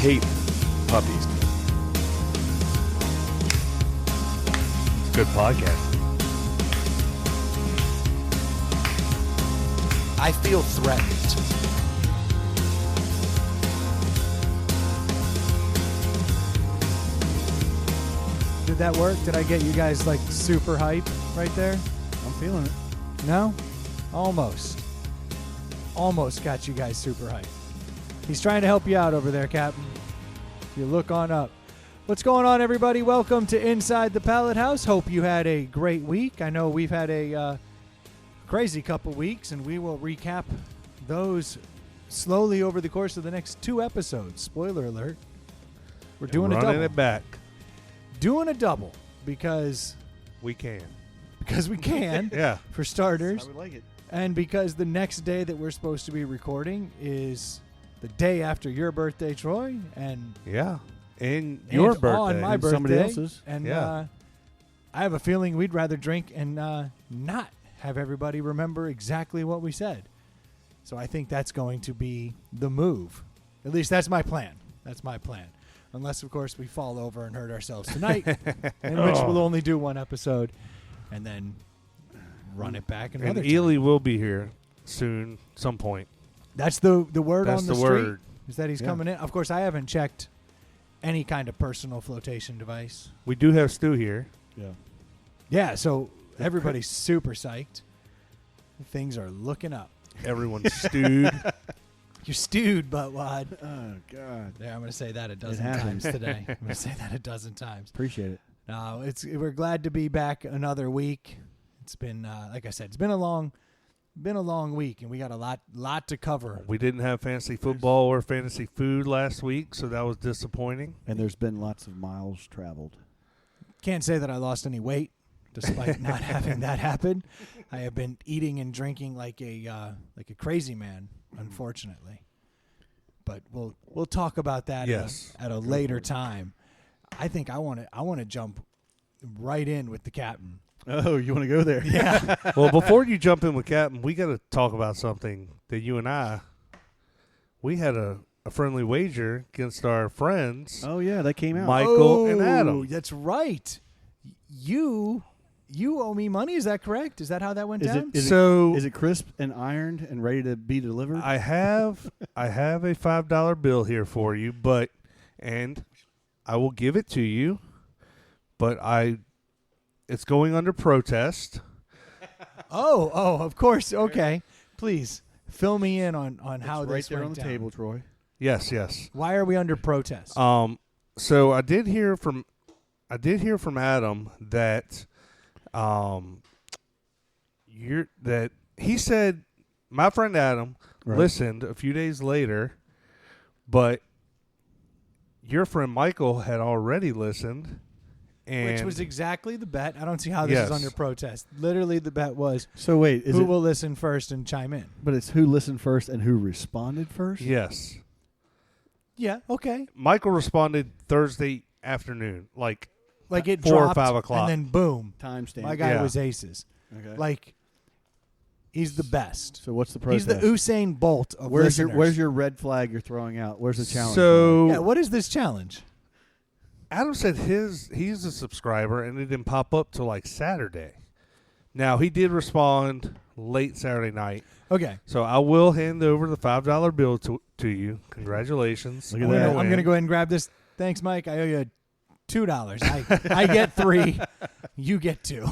hate puppies. It's good podcast. I feel threatened. Did that work? Did I get you guys like super hype right there? I'm feeling it. No? Almost. Almost got you guys super hype. He's trying to help you out over there, Captain. You look on up. What's going on, everybody? Welcome to Inside the Pallet House. Hope you had a great week. I know we've had a crazy couple weeks, and we will recap those slowly over the course of the next 2 episodes. Spoiler alert. We're doing a double. Running it back. Doing a double because We can. we can. Yeah. For starters. I would like it. And because the next day that we're supposed to be recording is the day after your birthday, Troy, and Yeah. And your birthday. on my And birthday, somebody else's. and Yeah. I have a feeling we'd rather drink and not have everybody remember exactly what we said. So I think that's going to be the move. At least that's my plan. That's my plan. Unless, of course, we fall over and hurt ourselves tonight, in which we'll only do 1 episode and then run it back another And time. Ely will be here soon, some point. That's the word That's on the the street. word. Is that he's Yeah. coming in? Of course, I haven't checked any kind of personal flotation device. We do have Stu here. Yeah. Yeah, so everybody's super psyched. Things are looking up. Everyone's stewed. You're stewed, buttwad. Oh, God. There, I'm going to say that a dozen happens. times today. I'm going to say that a dozen times. Appreciate it. No, we're glad to be back another week. It's been, like I said, it's been a long week, and we got a lot to cover. We didn't have fantasy football or fantasy food last week, so that was disappointing. And there's been lots of miles traveled. Can't say that I lost any weight, despite not having that happen. I have been eating and drinking like a crazy man, unfortunately. But we'll talk about that Yes. at a later time. I think I want to jump right in with the captain. Oh, you want to go there? Yeah. Well, before you jump in with Captain, we got to talk about something that you and we had a friendly wager against our friends, Oh, yeah, that came out. Michael and Adam. That's right. You owe me money. Is that correct? Is that how that went down? Is it crisp and ironed and ready to be delivered? I have a $5 bill here for you, and I will give it to you, but it's going under protest. Oh, of course. Okay. Please fill me in on how it's this right there went on the down. table, Troy. Yes. Why are we under protest? So I did hear from Adam that he said my friend Adam listened a few days later, but your friend Michael had already listened. And Which was exactly the bet. I don't see how this is under protest. Literally, the bet was So wait, who will listen first and chime in. But it's who listened first and who responded first? Yes. Yeah, okay. Michael responded Thursday afternoon, like It 4 or dropped, 5 o'clock. and then boom, Timestamp. my guy Yeah. was aces. Okay. He's the best. So what's the He's protest? the Usain Bolt of Where's listeners. your red flag you're throwing out? Where's the challenge? So Yeah, what is this challenge? Adam said he's a subscriber and it didn't pop up till like Saturday. Now he did respond late Saturday night, Okay. so I will hand over the $5 bill to you. Congratulations! Look at I'm that. gonna- I'm going to go ahead and grab this. Thanks, Mike. I owe you $2. I get 3. You get 2.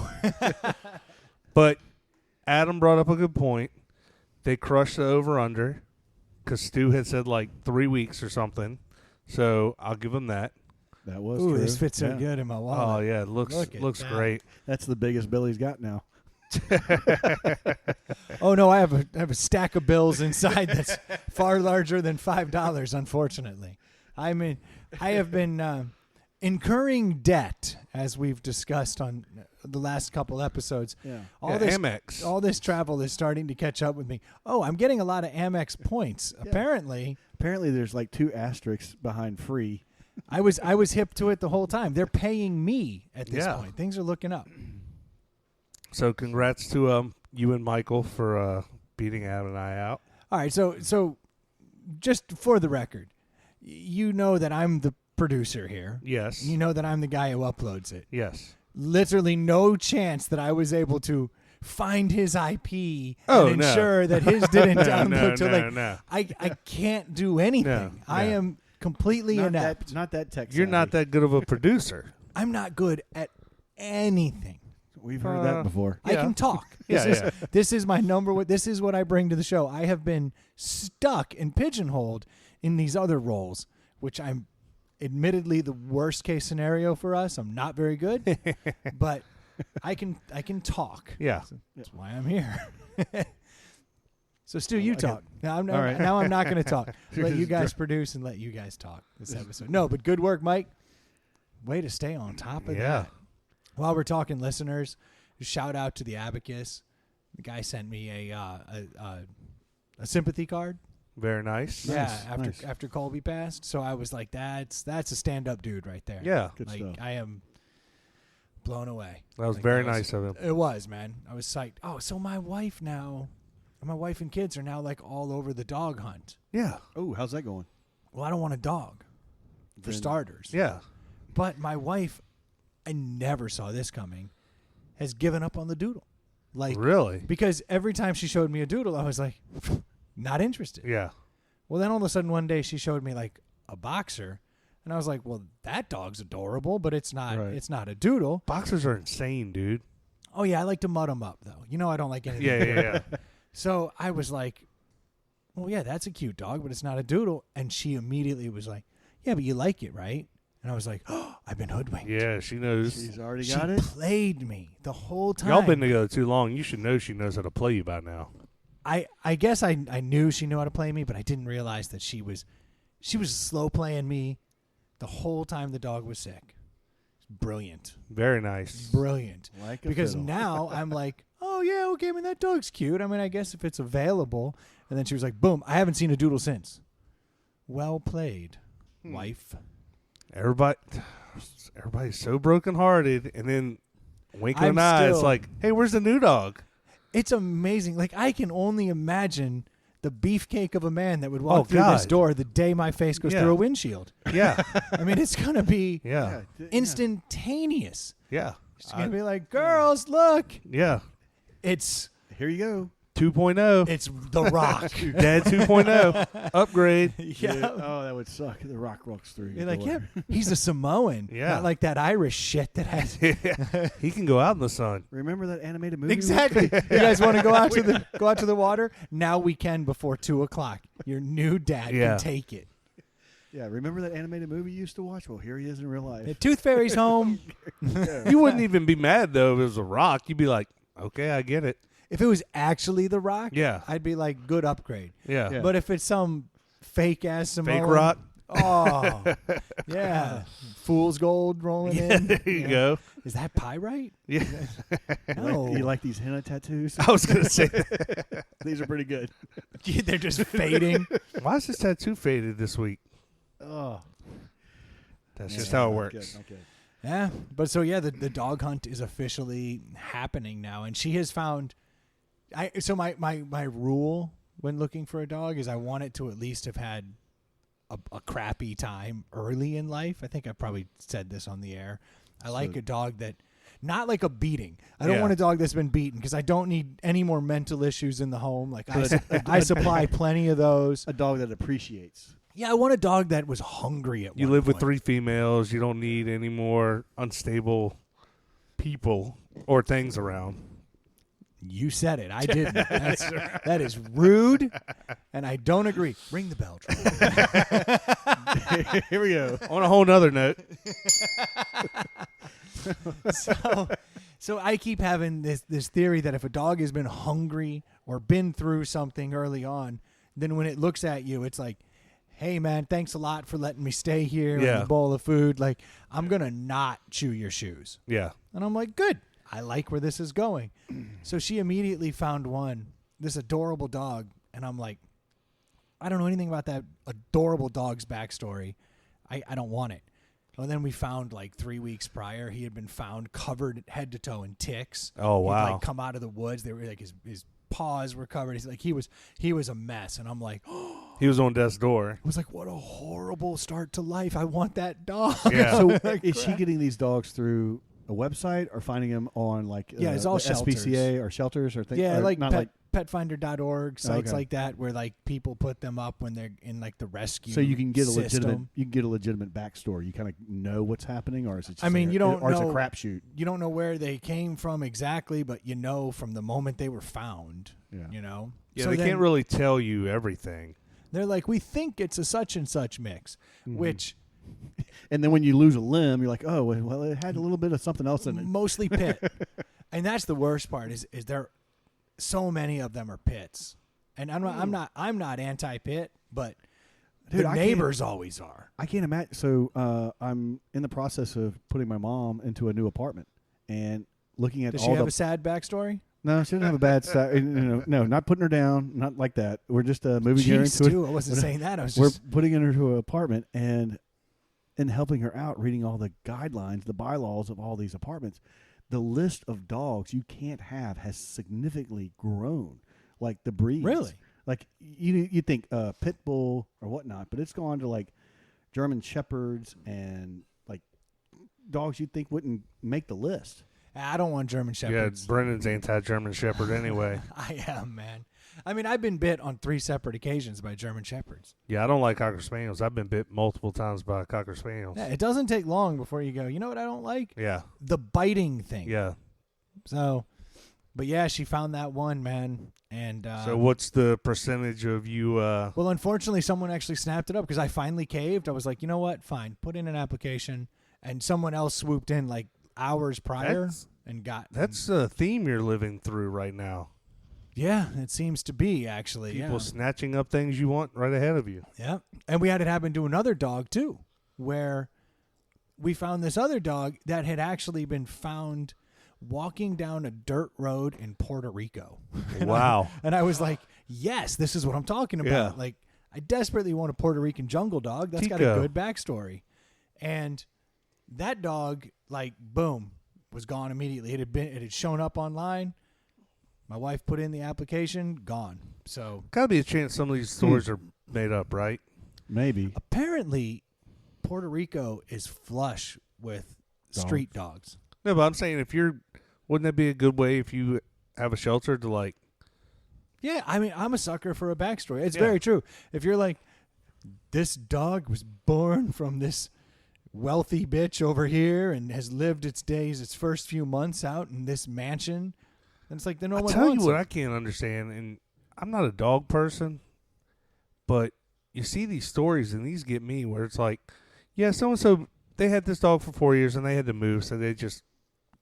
But Adam brought up a good point. They crushed the over/under because Stu had said like 3 weeks or something. So I'll give him that. That was Ooh, true. this fits so Yeah. good in my Oh wallet. yeah, it looks Look at that. great. That's the biggest bill he's got now. Oh no, I have a stack of bills inside that's far larger than $5. Unfortunately, I mean, I have been incurring debt as we've discussed on the last couple episodes. Yeah. Amex. All this travel is starting to catch up with me. Oh, I'm getting a lot of Amex points. Yeah. Apparently, there's like 2 asterisks behind free. I was hip to it the whole time. They're paying me at this Yeah. point. Things are looking up. So congrats to you and Michael for beating Adam and I out. All right, so just for the record, you know that I'm the producer here. Yes. You know that I'm the guy who uploads it. Yes. Literally no chance that I was able to find his IP Oh, and no. ensure that his didn't download to No. I can't do anything. No, I no. am completely inept. Not that tech. You're not that good of a producer. I'm not good at anything. We've heard that before. I Yeah. can talk. This is my number one. This is what I bring to the show. I have been stuck and pigeonholed in these other roles, which I'm admittedly the worst case scenario for us. I'm not very good, but I can talk. Yeah. That's why I'm here. So Stu, you Okay. talk. Now I'm All right. now I'm not going to talk. Let you guys produce and let you guys talk this episode. No, but good work, Mike. Way to stay on top of that. While we're talking listeners, shout out to the Abacus. The guy sent me a sympathy card. Very nice. After Colby passed. So I was like, that's a stand-up dude right there. Yeah. Good like stuff. I am blown away. That was Like, very that was- nice of him. It was, man. I was psyched. Oh, so my wife and kids are now like all over the dog hunt. Yeah. Oh, how's that going? Well, I don't want a dog, for Then- starters. Yeah. But my wife, I never saw this coming, has given up on the doodle. Like, Really? because every time she showed me a doodle, I was like, not interested. Yeah. Well, then all of a sudden one day she showed me like a boxer, and I was like, well, that dog's adorable, but it's not. Right. It's not a doodle. Boxers are insane, dude. Oh yeah, I like to mud them up though. You know, I don't like anything. Yeah. So I was like, well, yeah, that's a cute dog, but it's not a doodle. And she immediately was like, yeah, but you like it, right? And I was like, oh, I've been hoodwinked. Yeah, she knows. She's already She got it. played me the whole time. Y'all been together too long. You should know she knows how to play you by now. I guess I knew she knew how to play me, but I didn't realize that she was slow playing me the whole time the dog was sick. Brilliant. Very nice. Brilliant. Like a Because fiddle. now I'm like, oh yeah, okay, I mean that dog's cute. I mean, I guess if it's available. And then she was like, boom, I haven't seen a doodle since. Well played, wife. Everybody's so brokenhearted, and then wink of I'm an eye, it's still- like, hey, where's the new dog? It's amazing. Like, I can only imagine the beefcake of a man that would walk Oh, through this God. door the day my face goes Yeah. through a windshield. Yeah. I mean, it's going to be Yeah. instantaneous. Yeah. It's going to be like, girls, look. Yeah. It's Here you go. 2.0. it's The Rock. Dad 2.0. Upgrade. Yeah. Oh, that would suck. The Rock walks through. You're your like, door. yeah, he's a Samoan. Yeah. Not like that Irish shit that has. He can go out in the sun. Remember that animated movie? Exactly. You guys want to go out to the water? Now we can before 2:00. Your new dad Yeah. can take it. Yeah. Remember that animated movie you used to watch? Well, here he is in real life. The Tooth Fairy's home. You wouldn't even be mad, though, if it was a rock. You'd be like, okay, I get it. If it was actually The Rock, Yeah. I'd be like, good upgrade. Yeah. Yeah. But if it's some fake ass Samoan, Fake rock. oh yeah, fool's gold rolling in. There you go. Is that pyrite? Yeah. No, You like these henna tattoos? I was going to say that. These are pretty good. they're just fading. Why is this tattoo faded this week? Oh, That's yeah, just how it not works. good, not good. Yeah, but so yeah, the dog hunt is officially happening now, and she has found. My rule when looking for a dog is I want it to at least have had a crappy time early in life. I think I probably said this on the air. I like a dog that, not like a beating. I don't Yeah. want a dog that's been beaten because I don't need any more mental issues in the home. Like I supply plenty of those. A dog that appreciates. Yeah, I want a dog that was hungry at You one live with point. 3 females. You don't need any more unstable people or things around. You said it. I didn't. That is rude, and I don't agree. Ring the bell, Troy. Here we go. On a whole nother note, So I keep having this theory that if a dog has been hungry or been through something early on, then when it looks at you, it's like, hey, man, thanks a lot for letting me stay here with Yeah. a bowl of food. Like, I'm going to not chew your shoes. yeah. And I'm like, good. I like where this is going. So she immediately found this adorable dog. And I'm like, I don't know anything about that adorable dog's backstory. I don't want it. Well, then we found like 3 weeks prior, he had been found covered head to toe in ticks. Oh, wow. He'd like come out of the woods. They were like his paws were covered. He's like he was a mess. And I'm like, oh, He was on death's door. I was like, what a horrible start to life. I want that dog. Yeah. So is she getting these dogs through a website or finding them on like it's all the shelters. SPCA or shelters or things? Yeah, or like not petfinder.org, sites like that where like people put them up when they're in like the rescue. So you can get system. a legitimate backstory. You kind of know what's happening, or is it? Just you don't or know. It's a crapshoot. You don't know where they came from exactly, but you know from the moment they were found. Yeah. You know. Yeah, so they then can't really tell you everything. They're like, we think it's a such and such mix, which. And then when you lose a limb, you're like, oh, well, it had a little bit of something else in it. Mostly pit. And that's the worst part is there so many of them are pits. And I'm not anti-pit, but Dude, the neighbors always are. I can't imagine. So I'm in the process of putting my mom into a new apartment and looking at Does all she the. have a sad backstory? No, she doesn't have a bad side. No, not putting her down, not like that. We're just moving her Jeez, into too, I wasn't saying that. I was We're just putting her into an apartment and helping her out, reading all the guidelines, the bylaws of all these apartments. The list of dogs you can't have has significantly grown, like the breeds. Really? Like you think pit bull or whatnot, but it's gone to like German shepherds and like dogs you'd think wouldn't make the list. I don't want German shepherds. Yeah, Brendan's anti-German shepherd anyway. I am, man. I mean, I've been bit on 3 separate occasions by German shepherds. Yeah, I don't like Cocker Spaniels. I've been bit multiple times by Cocker Spaniels. Yeah, it doesn't take long before you go, you know what I don't like? Yeah. The biting thing. Yeah. So, but yeah, she found that one, man. And so what's the percentage of you? Well, unfortunately, someone actually snapped it up because I finally caved. I was like, you know what? Fine. Put in an application. And someone else swooped in like hours prior and got. That's a theme you're living through right now. Yeah, it seems to be, actually. People snatching up things you want right ahead of you. Yeah. And we had it happen to another dog, too, where we found this other dog that had actually been found walking down a dirt road in Puerto Rico. Wow. And I was like, yes, this is what I'm talking about. Yeah. Like, I desperately want a Puerto Rican jungle dog. That's got a good backstory. And that dog, like, boom, was gone immediately. It had shown up online. My wife put in the application, gone. So Gotta be a chance some of these stories are made up, right? Maybe. apparently, Puerto Rico is flush with street dogs. No, but I'm saying wouldn't that be a good way if you have a shelter to like? Yeah, I mean, I'm a sucker for a backstory. It's very true. If you're like, this dog was born from this wealthy bitch over here and has lived its first few months out in this mansion, and it's like, then no one tell wants you what it. I can't understand, and I'm not a dog person, but you see these stories and these get me where it's like, yeah, so and so they had this dog for 4 years and they had to move, so they just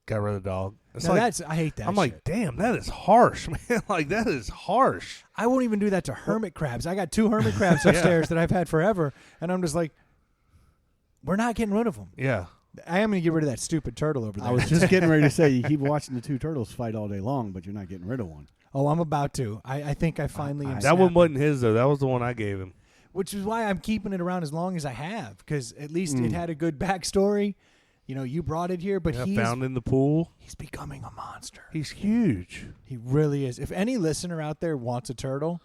got rid of the dog. It's Now like, I hate that. I'm shit. like, damn, that is harsh, man. Like that is harsh. I won't even do that to hermit crabs. I got 2 hermit crabs upstairs that I've had forever, and I'm just like, we're not getting rid of them. Yeah. I am going to get rid of that stupid turtle over there. I was just getting ready to say, you keep watching the 2 turtles fight all day long, but you're not getting rid of one. Oh, I'm about to. I think I finally am. That one snapping. wasn't his though. That was the one I gave him. Which is why I'm keeping it around as long as I have, because at least it had a good backstory. You know, you brought it here, but he's found in the pool. He's becoming a monster. He's huge. He really is. If any listener out there wants a turtle,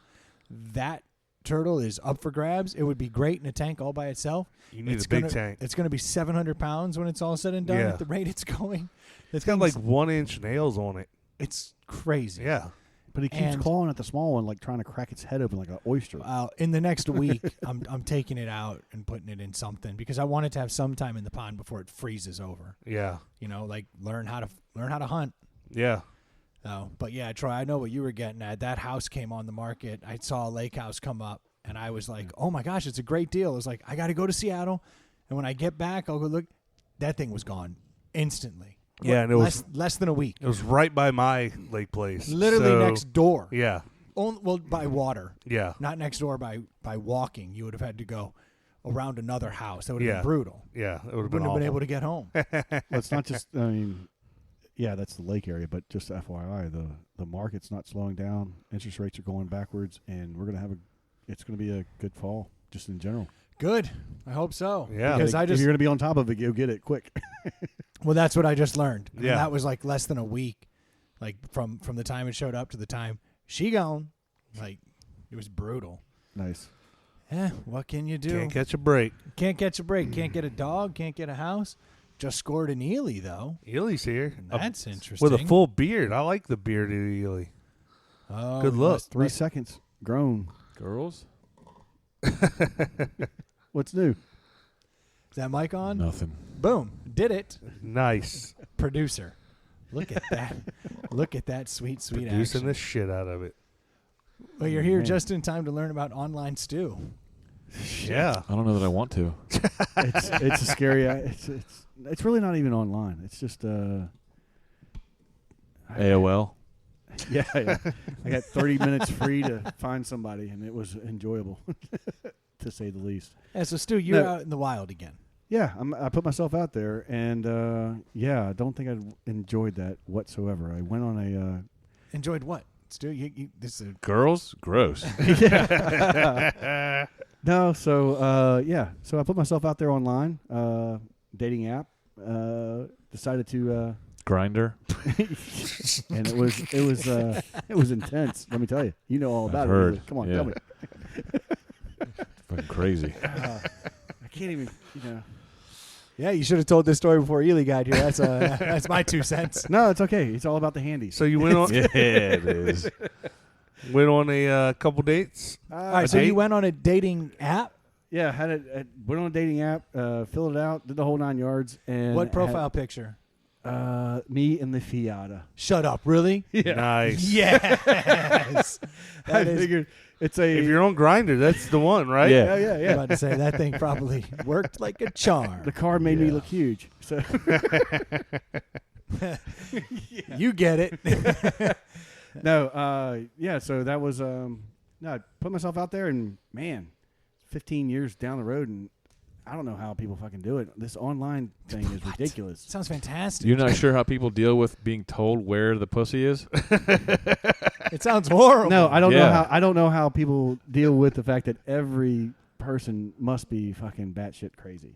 that turtle is up for grabs. It would be great in a tank all by itself. You need a big tank. It's going to be 700 pounds when it's all said and done Yeah. at the rate it's going. It's got like 1-inch nails on it. It's crazy. Yeah. But he keeps clawing at the small one, like trying to crack its head open like an oyster. In the next week, I'm taking it out and putting it in something because I want it to have some time in the pond before it freezes over. Yeah. You know, like learn how to hunt. Yeah. But yeah, Troy, I know what you were getting at. That house came on the market. I saw a lake house come up, and I was like, oh my gosh, it's a great deal. I was like, I got to go to Seattle, and when I get back, I'll go look. That thing was gone instantly. Yeah, and it was less than a week. It was right by my lake place. Literally next door. Yeah. Well, by water. Yeah. Not next door by walking. You would have had to go around another house. That would have been brutal. Yeah, it would have Wouldn't have been awful. able to get home. Well, it's not just, I mean, yeah, that's the lake area, but just FYI, the market's not slowing down. Interest rates are going backwards, and we're going to have it's going to be a good fall just in general. Good. I hope so. Yeah. Because if you're going to be on top of it, you'll get it quick. Well, that's what I just learned. I mean, Yeah. that was like less than a week, like from the time it showed up to the time she gone. Like, it was brutal. Nice. What can you do? Can't catch a break. Can't catch a break. Can't get a dog. Can't get a house. Just scored an Ely, though. Ely's here. That's interesting. With a full beard. I like the bearded Ely. Oh, Good look. 3 seconds. Grown. Girls? What's new? Is that mic on? Nothing. Boom. Did it. Nice. Producer. Look at that. Look at that sweet Producing action. the shit out of it. Well, you're here Man. just in time to learn about online stew. Yeah. I don't know that I want to. It's a scary. It's really not even online. It's just AOL. Yeah. I got 30 minutes free to find somebody, and it was enjoyable, to say the least. Yeah, so Stu, you're No. out in the wild again. Yeah, I put myself out there, and I don't think I enjoyed that whatsoever. I went on a Enjoyed what? Stu, this is Girls? Gross. no. So so I put myself out there online, dating app. Decided to, Grinder. and it was intense. Let me tell you. You know all about I've it. heard. Come on, Yeah. tell me. Fucking crazy. I can't even. Yeah, you should have told this story before Ely got here. That's my 2 cents. No, it's okay. It's all about the handies. So you went on Yeah, it is. went on a couple dates. All right, so date? you went on a dating app. Yeah, went on a dating app, filled it out, did the whole 9 yards, and What profile picture? me and the Fiata. Shut up, really? Nice. Yes. I That is, figured it's a. If you're on Grinder, that's the one, right? Yeah. yeah, I'm about to say that thing probably worked like a charm. The car made me Yeah. look huge. So You get it. no, So that was I put myself out there, and man, 15 years down the road, and I don't know how people fucking do it. This online thing is What? ridiculous. Sounds fantastic. You're not sure how people deal with being told where the pussy is? It sounds horrible. No, I don't know Yeah. how. I don't know how people deal with the fact that every person must be fucking batshit crazy.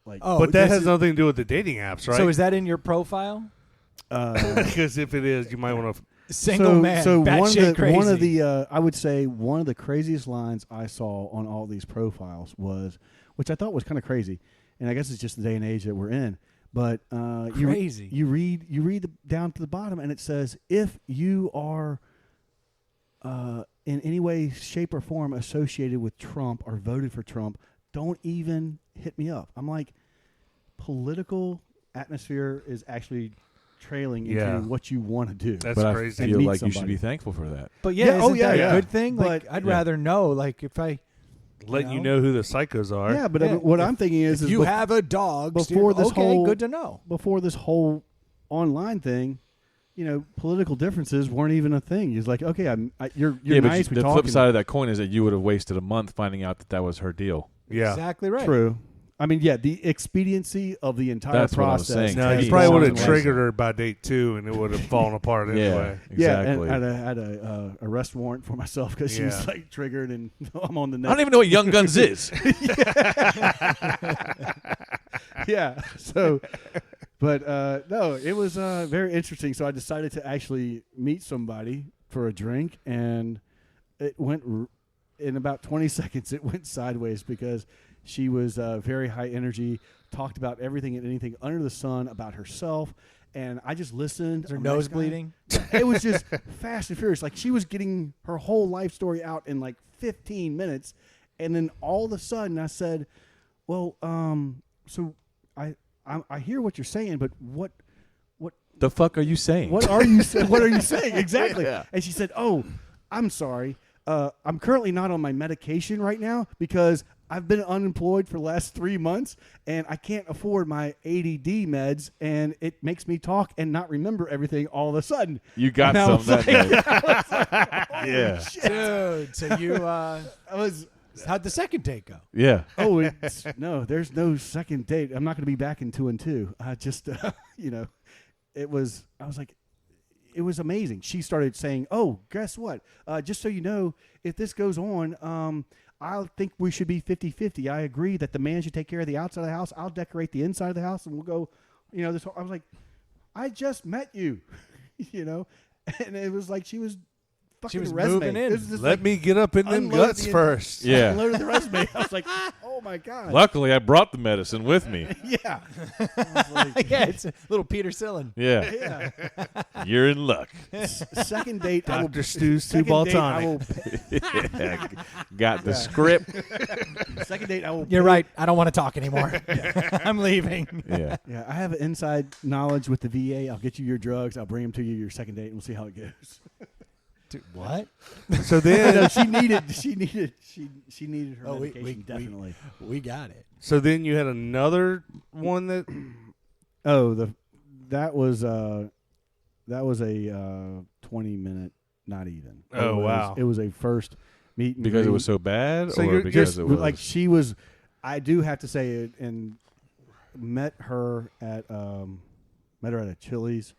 Like, Oh, But that this has is- nothing to do with the dating apps, right? So is that in your profile? Because if it is, you might want to. Single man, So batshit crazy. one of the I would say one of the craziest lines I saw on all these profiles was, which I thought was kind of crazy, and I guess it's just the day and age that we're in. But Crazy. You read down to the bottom, and it says, if you are in any way, shape, or form associated with Trump or voted for Trump, don't even hit me up. I'm like, political atmosphere is actually trailing into Yeah. what you want to do. That's But crazy. I And feel meet like you should somebody. be thankful for that. But yeah, Yeah, isn't oh, yeah, that yeah. a good thing? Like, But- I'd Yeah. rather know. Like, if I, Letting you know? know who the psychos are. Yeah, but Yeah, what I'm thinking is if you bef- have a dog, before Steve, this okay, whole- good to know. before this whole online thing, political differences weren't even a thing. It's like, okay, you're yeah, but nice. We the talk flip and- side of that coin is that you would have wasted a month finding out that was her deal. Yeah. Exactly right. True. I mean, yeah, the expediency of the entire That's what I was process. saying. No, Hey, you probably would have sounds triggered her by date 2, and it would have fallen apart anyway. Yeah, exactly. and I had a arrest warrant for myself because she was Yeah. like triggered, and I'm on the I next. don't even know what Young Guns is. Yeah. So, but no, it was very interesting. So I decided to actually meet somebody for a drink, and it went in about 20 seconds. It went sideways because she was very high energy, talked about everything and anything under the sun about herself. And I just listened. Is her I'm nose nice guy. bleeding? It was just fast and furious. Like, she was getting her whole life story out in like 15 minutes. And then all of a sudden I said, well, so I hear what you're saying, but what The fuck are you saying? what are you saying exactly? Yeah. And she said, oh, I'm sorry. I'm currently not on my medication right now because I've been unemployed for the last 3 months and I can't afford my ADD meds, and it makes me talk and not remember everything all of a sudden. You got And I some was that night. Yeah. Dude, so you, I was, how'd the second date go? Yeah. oh, no, there's no second date. I'm not going to be back in 2 and 2. I just, I was like, it was amazing. She started saying, oh, guess what? Just so you know, if this goes on, I think we should be 50-50. I agree that the man should take care of the outside of the house. I'll decorate the inside of the house, and we'll go, this whole, I was like, I just met you, and it was like she was fucking She was resume. moving in. It was just Let me get up in them unload guts the- first. Yeah. Unloaded the resume. I was like, oh my god. Luckily, I brought the medicine with me. Yeah. I was like, yeah, it's a little Peter Sillin. Yeah. yeah. You're in luck. Second date, I will. Dr. Stu's second two-ball date, I tonic. Yeah. Got the script. Second date, I will. You're right. I don't want to talk anymore. I'm leaving. Yeah. Yeah, I have inside knowledge with the VA. I'll get you your drugs. I'll bring them to you your second date, and we'll see how it goes. Dude, what? So then, No, she needed her Oh, medication definitely. We got it. so then you had another one that. Oh, that was a 20-minute, not even. Oh, wow. It was a first meet and Because it greet. was so bad, So or you're because Just it was like she was. I do have to say it, and met her at a Chili's.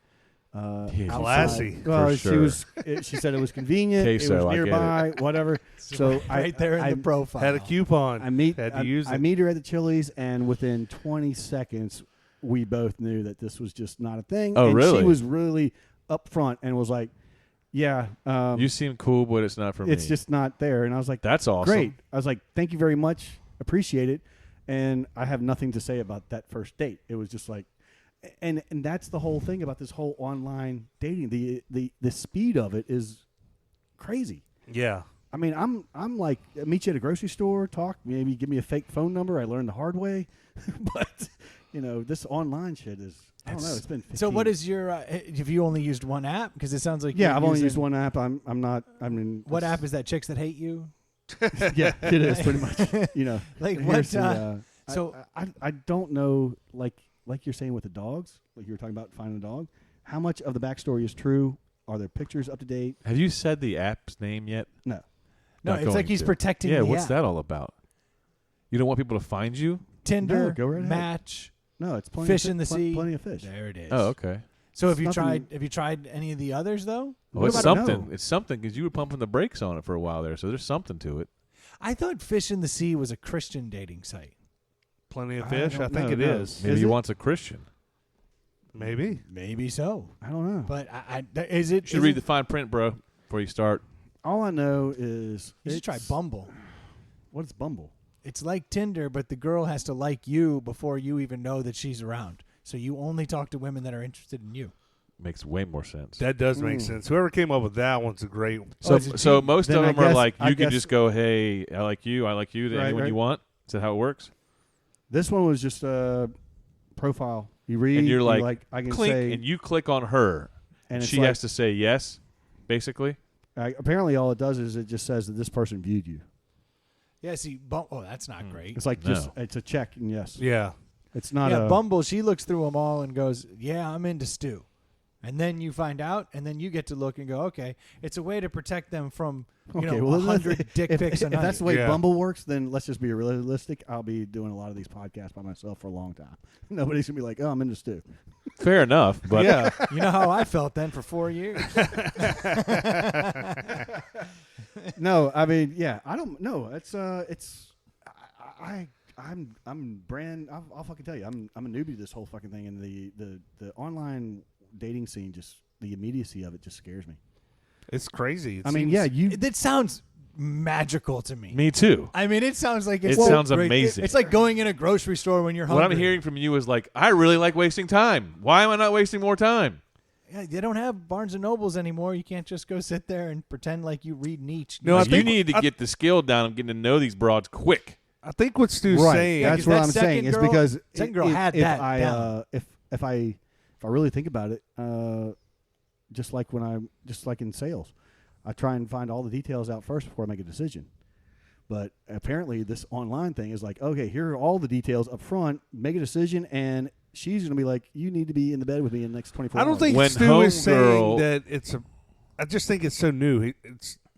Yeah, Classy. Well, for she sure. was. She said it was convenient. It Queso, was I get it. nearby. Whatever. So right there in the profile. Had a coupon. I meet. Had to use I it. meet her at the Chili's, and within 20 seconds, we both knew that this was just not a thing. Oh, and really? She was really upfront and was like, "Yeah, you seem cool, but it's not for me. it's just not there." And I was like, That's awesome. Great. I was like, "Thank you very much. Appreciate it." And I have nothing to say about that first date. It was just like, and that's the whole thing about this whole online dating. The speed of it is crazy. Yeah. I mean, I'm like, meet you at a grocery store, talk, maybe give me a fake phone number. I learned the hard way, but this online shit is. I don't know. It's been 15. So what is your? Have you only used one app? Because it sounds like Yeah, you're I've only using- used one app. I'm not. I mean, What app is that? Chicks That Hate You. Yeah, it is pretty much. Like here's what? the, so- I don't know. Like you're saying with the dogs, like you were talking about finding a dog. How much of the backstory is true? Are there pictures up to date? Have you said the app's name yet? No. No, Not it's going like he's to. protecting. Yeah, the what's app. that all about? You don't want people to find you? Tinder, No, go right ahead. Match. No, it's plenty. Fish of in the sea. Plenty of fish. There it is. Oh, okay. So have It's you nothing- tried? Have you tried any of the others though? Well, it's about it? something. No. It's something because you were pumping the brakes on it for a while there, so there's something to it. I thought Fish in the Sea was a Christian dating site. Plenty of I fish. I don't think know, it no. is. Maybe Is he it? wants a Christian. Maybe. Maybe so, I don't know. but is it? You should is read it- the fine print, bro, before you start. All I know is You should try it's- Bumble. What is Bumble? It's like Tinder, but the girl has to like you before you even know that she's around. So you only talk to women that are interested in you. Makes way more sense. That does make sense. Whoever came up with that one's a great one. So, is it so cheap? most Then of I them are guess- like I you can guess- just go, hey, I like you to Right, anyone right. you want. Is that how it works? This one was just a profile. You read, And you're you like, I can Clink, say, and you click on her, and it's she like, has to say yes, basically. apparently all it does is it just says that this person viewed you. Yeah, see, that's not great. It's like No. just it's a check and yes. Yeah. It's not Yeah, a Bumble, she looks through them all and goes, yeah, I'm into Stu. And then you find out, and then you get to look and go, okay, it's a way to protect them from, okay. well, Well, then 100 dick if, pics a if night. that's the way Yeah. Bumble works, then let's just be realistic. I'll be doing a lot of these podcasts by myself for a long time. Nobody's gonna be like, "Oh, I'm into Stu." Fair enough, but yeah. You know how I felt then for 4 years. No, I mean, yeah, I don't know. I'm brand. I'll fucking tell you, I'm a newbie to this whole fucking thing, and the online dating scene, just the immediacy of it, just scares me. It's crazy. I mean, yeah, you. That sounds magical to me. me too. I mean, it sounds like it's It sounds great. amazing. It's like going in a grocery store when you're hungry. What I'm hearing from you is like, I really like wasting time. Why am I not wasting more time? Yeah, they don't have Barnes and Nobles anymore. You can't just go sit there and pretend like you read Nietzsche. No, I Like, you think- need to get the skill down of getting to know these broads quick. I think what Stu's Right, saying. Yeah, that's 'cause what that I'm saying. second Is girl- because second girl had if that I down. if I really think about it, just like in sales, I try and find all the details out first before I make a decision. But apparently, this online thing is like, okay, here are all the details up front. Make a decision, and she's going to be like, you need to be in the bed with me in the next 24 hours. I don't think When Stu is saying Homegirl- that it's a. I just think it's so new.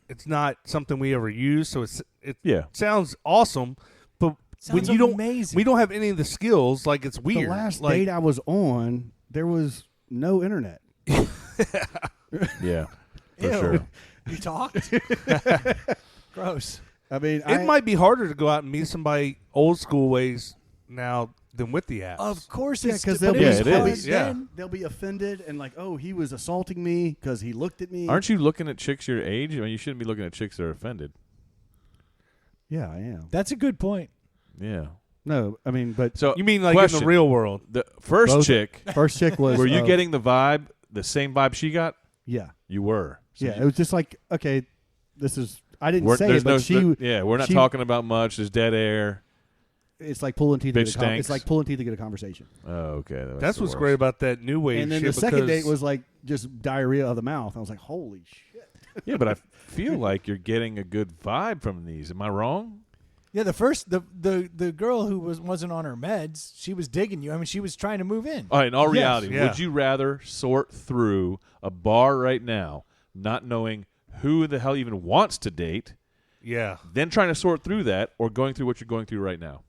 It's not something we ever use, so it Yeah. sounds awesome. But Sounds when you amazing. we don't have any of the skills. Like it's weird. The last like, date I was on, there was no internet. Yeah, for Ew. sure. You talked? Gross. I mean, it might be harder to go out and meet somebody old school ways now than with the apps. Of course, Yeah, it's 'cause but they'll it be- was it hard is. Yeah. then. They'll be offended and like, oh, he was assaulting me because he looked at me. Aren't you looking at chicks your age? I mean, you shouldn't be looking at chicks that are offended. Yeah, I am. That's a good point. Yeah. No, I mean, but So You mean like question. in the real world? The first Both- chick, first chick was. were you getting the vibe, the same vibe she got? Yeah, You were. So yeah. you- It was just like, okay, this is. I didn't we're- say there's it, but no, she. yeah, we're not she- talking about much. There's dead air. It's like pulling teeth. Bitch It's stinks. like pulling teeth to get a conversation. Oh, okay. That's the what's worst. great about that new wave. And then shit the second because- date was like just diarrhea of the mouth. I was like, holy shit. Yeah, but I feel like you're getting a good vibe from these. Am I wrong? Yeah, the girl who wasn't on her meds, she was digging you. I mean, she was trying to move in. All right, in all Yes. reality, Yeah. would you rather sort through a bar right now, not knowing who the hell even wants to date, Yeah. then trying to sort through that, or going through what you're going through right now?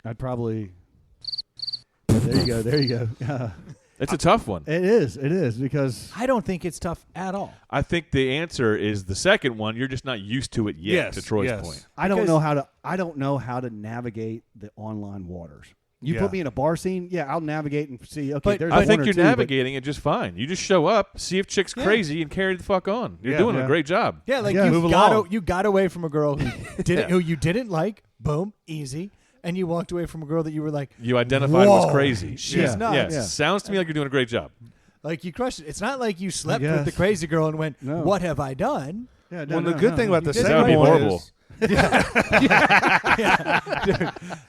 I'd probably. There you go. There you go. It's a tough one. It is because I don't think it's tough at all. I think the answer is the second one. You're just not used to it yet, Yes, to Troy's yes. point. I don't Because- know how to navigate the online waters. You Yeah. put me in a bar scene, yeah, I'll navigate and see. Okay, But there's I one think or you're two, but- navigating it just fine. You just show up, see if chick's Yeah. crazy, and carry the fuck on. You're Yeah. doing Yeah. a great job. Yeah, like Yeah. you Move got along. you got away from a girl who Yeah. who you didn't like. Boom, easy. And you walked away from a girl that you were like, You identified whoa, was crazy. she's Yeah. nuts. Yes. Yeah. Sounds to me like you're doing a great job. Like you crushed it. It's not like you slept guess. with the crazy girl and went, No. "What have I done?" Yeah, Well, the good thing about the You did second That would be one horrible. is Yeah,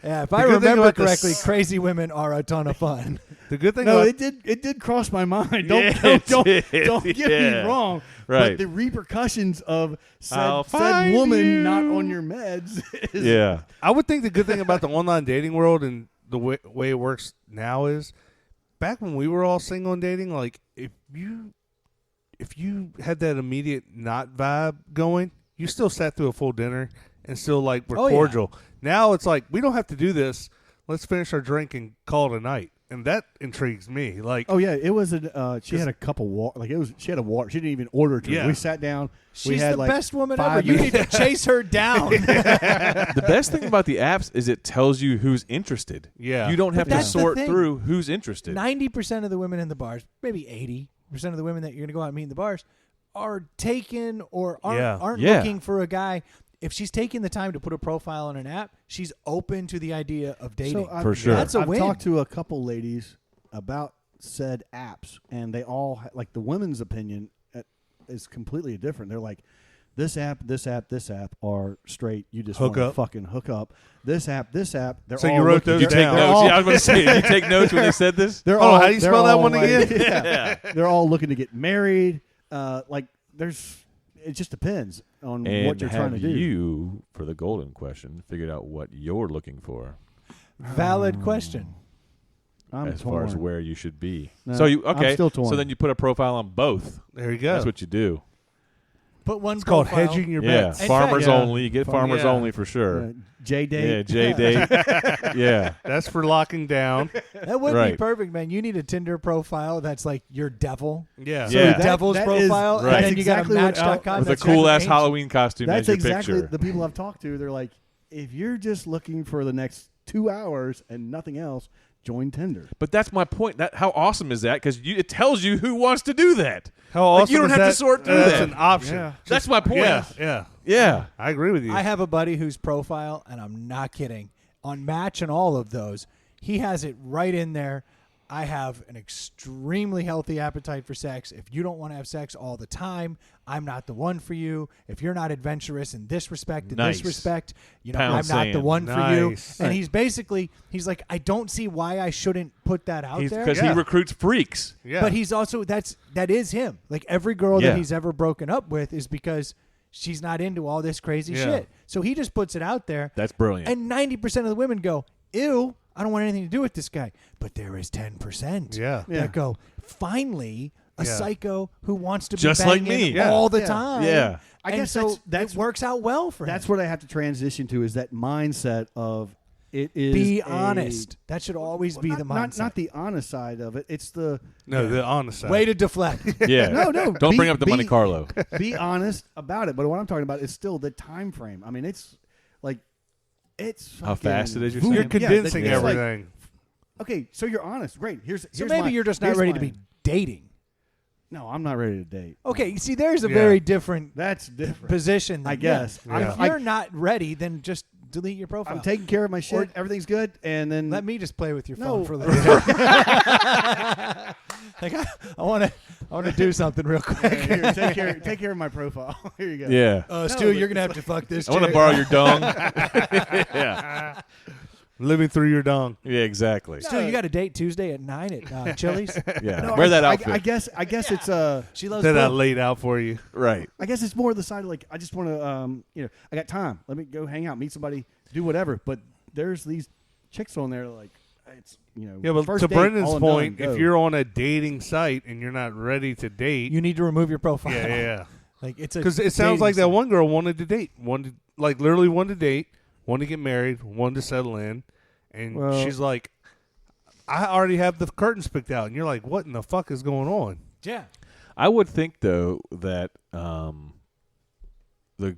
if I good thing remember about correctly, this- crazy women are a ton of fun. the good thing No, about it did cross my mind. Yeah, Don't it don't did. get Yeah. me wrong. Right. But the repercussions of I'll said find woman you. not on your meds is Yeah. I would think the good thing about the online dating world and the way it works now is back when we were all single and dating, like if you had that immediate not vibe going, you still sat through a full dinner and still like were Oh, yeah. cordial. Now it's like we don't have to do this. Let's finish our drink and call it a night. And that intrigues me. Like Oh yeah, it was she had a cup of water. Like she had a water. She didn't even order it. Yeah. We sat down. we She's had the like best woman ever. 5 You need minutes. to chase her down. The best thing about the apps is it tells you who's interested. Yeah. You don't have to that's the sort thing. through who's interested. 90% of the women in the bars, maybe 80% of the women that you're going to go out and meet in the bars, are taken or aren't Yeah. looking for a guy. If she's taking the time to put a profile on an app, she's open to the idea of dating. So I've- For sure. That's a I've win. talked to a couple ladies about said apps, and they all like the women's opinion is completely different. They're like, this app are straight. You just Hook wanna up. fucking hook up. This app. They're So all you wrote looking- those Did you take down. notes? They're all- Yeah, I was going to say, did you take notes when they said this? They're Oh, all, how do you they're spell that all one like- again? Yeah. They're all looking to get married. It just depends on And what you're trying to do. you, for the golden question, figured out what you're looking for Valid question. I'm as torn. far as where you should be. No, So you I'm okay? still torn. So then you put a profile on both. there you go. That's what you do. Put one it's called profile. hedging your Yeah, bets. In farmers fact- only. You get farmers Yeah. only for sure. J Yeah, date. J date. Yeah, That's for locking down. That would be Right. perfect, man. You need a Tinder profile that's like your devil. Yeah. Yeah. Your devil's that is- profile, Right. and then you Exactly got what a Match.com. with a that's cool your ass angel. Halloween costume That's as your exactly picture. the people I've talked to. They're like, if you're just looking for the next 2 hours and nothing else, join Tinder. But that's my point. That how awesome is that? Because it tells you who wants to do that. How awesome Like, you don't is have to that? sort through That's that. an option. Yeah. That's my point. Yeah. Yeah. Yeah. I agree with you. I have a buddy whose profile, and I'm not kidding, on Match and all of those, he has it right in there. I have an extremely healthy appetite for sex. If you don't want to have sex all the time, I'm not the one for you. If you're not adventurous in this respect, Nice. this respect, Pound I'm not the sand. one for you. Nice. And he's like, I don't see why I shouldn't put that out there. Because Yeah. he recruits freaks. yeah. But he's also that is him. Like every girl Yeah. that he's ever broken up with is because she's not into all this crazy Yeah. shit. So he just puts it out there. That's brilliant. And 90% of the women go, ew, I don't want anything to do with this guy. But there is 10% Yeah. that go, finally, a Yeah. psycho who wants to Just be like banging me. Yeah. all the Yeah. time. Yeah. I And guess so that's it works out well for That's him. what I have to transition to is that mindset of it is Be a- honest. That should always be the mindset. Not the honest side of it. It's the No, the honest side. Way to deflect. Yeah. No, Don't bring up the Monte Carlo. be honest about it. But what I'm talking about is still the time frame. I mean, it's like It's How fast it is, you're boom. saying? You're Yeah, condensing it's like- everything. okay, so you're honest. Great. Here's So maybe my- you're just not here's ready my- to be dating. No, I'm not ready to date. Okay, you see, there's a Yeah. very different That's different. position. I than- guess. Yeah. If you're not ready, then just delete your profile. I'm taking care of my shit. Or- Everything's good, and then Let me just play with your No. phone for a little bit. Like I want to do something real quick. Here, take care of my profile. Here you go. Yeah. Stu, you're gonna have to fuck this. I want to chick. borrow your dong. Yeah. Living through your dong. Yeah, exactly. Stu, you got a date Tuesday at 9 at Chili's. Yeah. No, Wear that I outfit. guess it's She loves That I both. laid out for you. Right. I guess it's more the side of like I just want to I got time. Let me go hang out, meet somebody, do whatever. But there's these chicks on there like it's Yeah, but first to date, Brendan's all I'm point, done, if go. you're on a dating site and you're not ready to date, You need to remove your profile. yeah. Like it's a Because it sounds dating like that site. one girl wanted to date, literally wanted to date, wanted to get married, wanted to settle in, and Well- she's like, I already have the curtains picked out, and you're like, what in the fuck is going on? Yeah. I would think though that the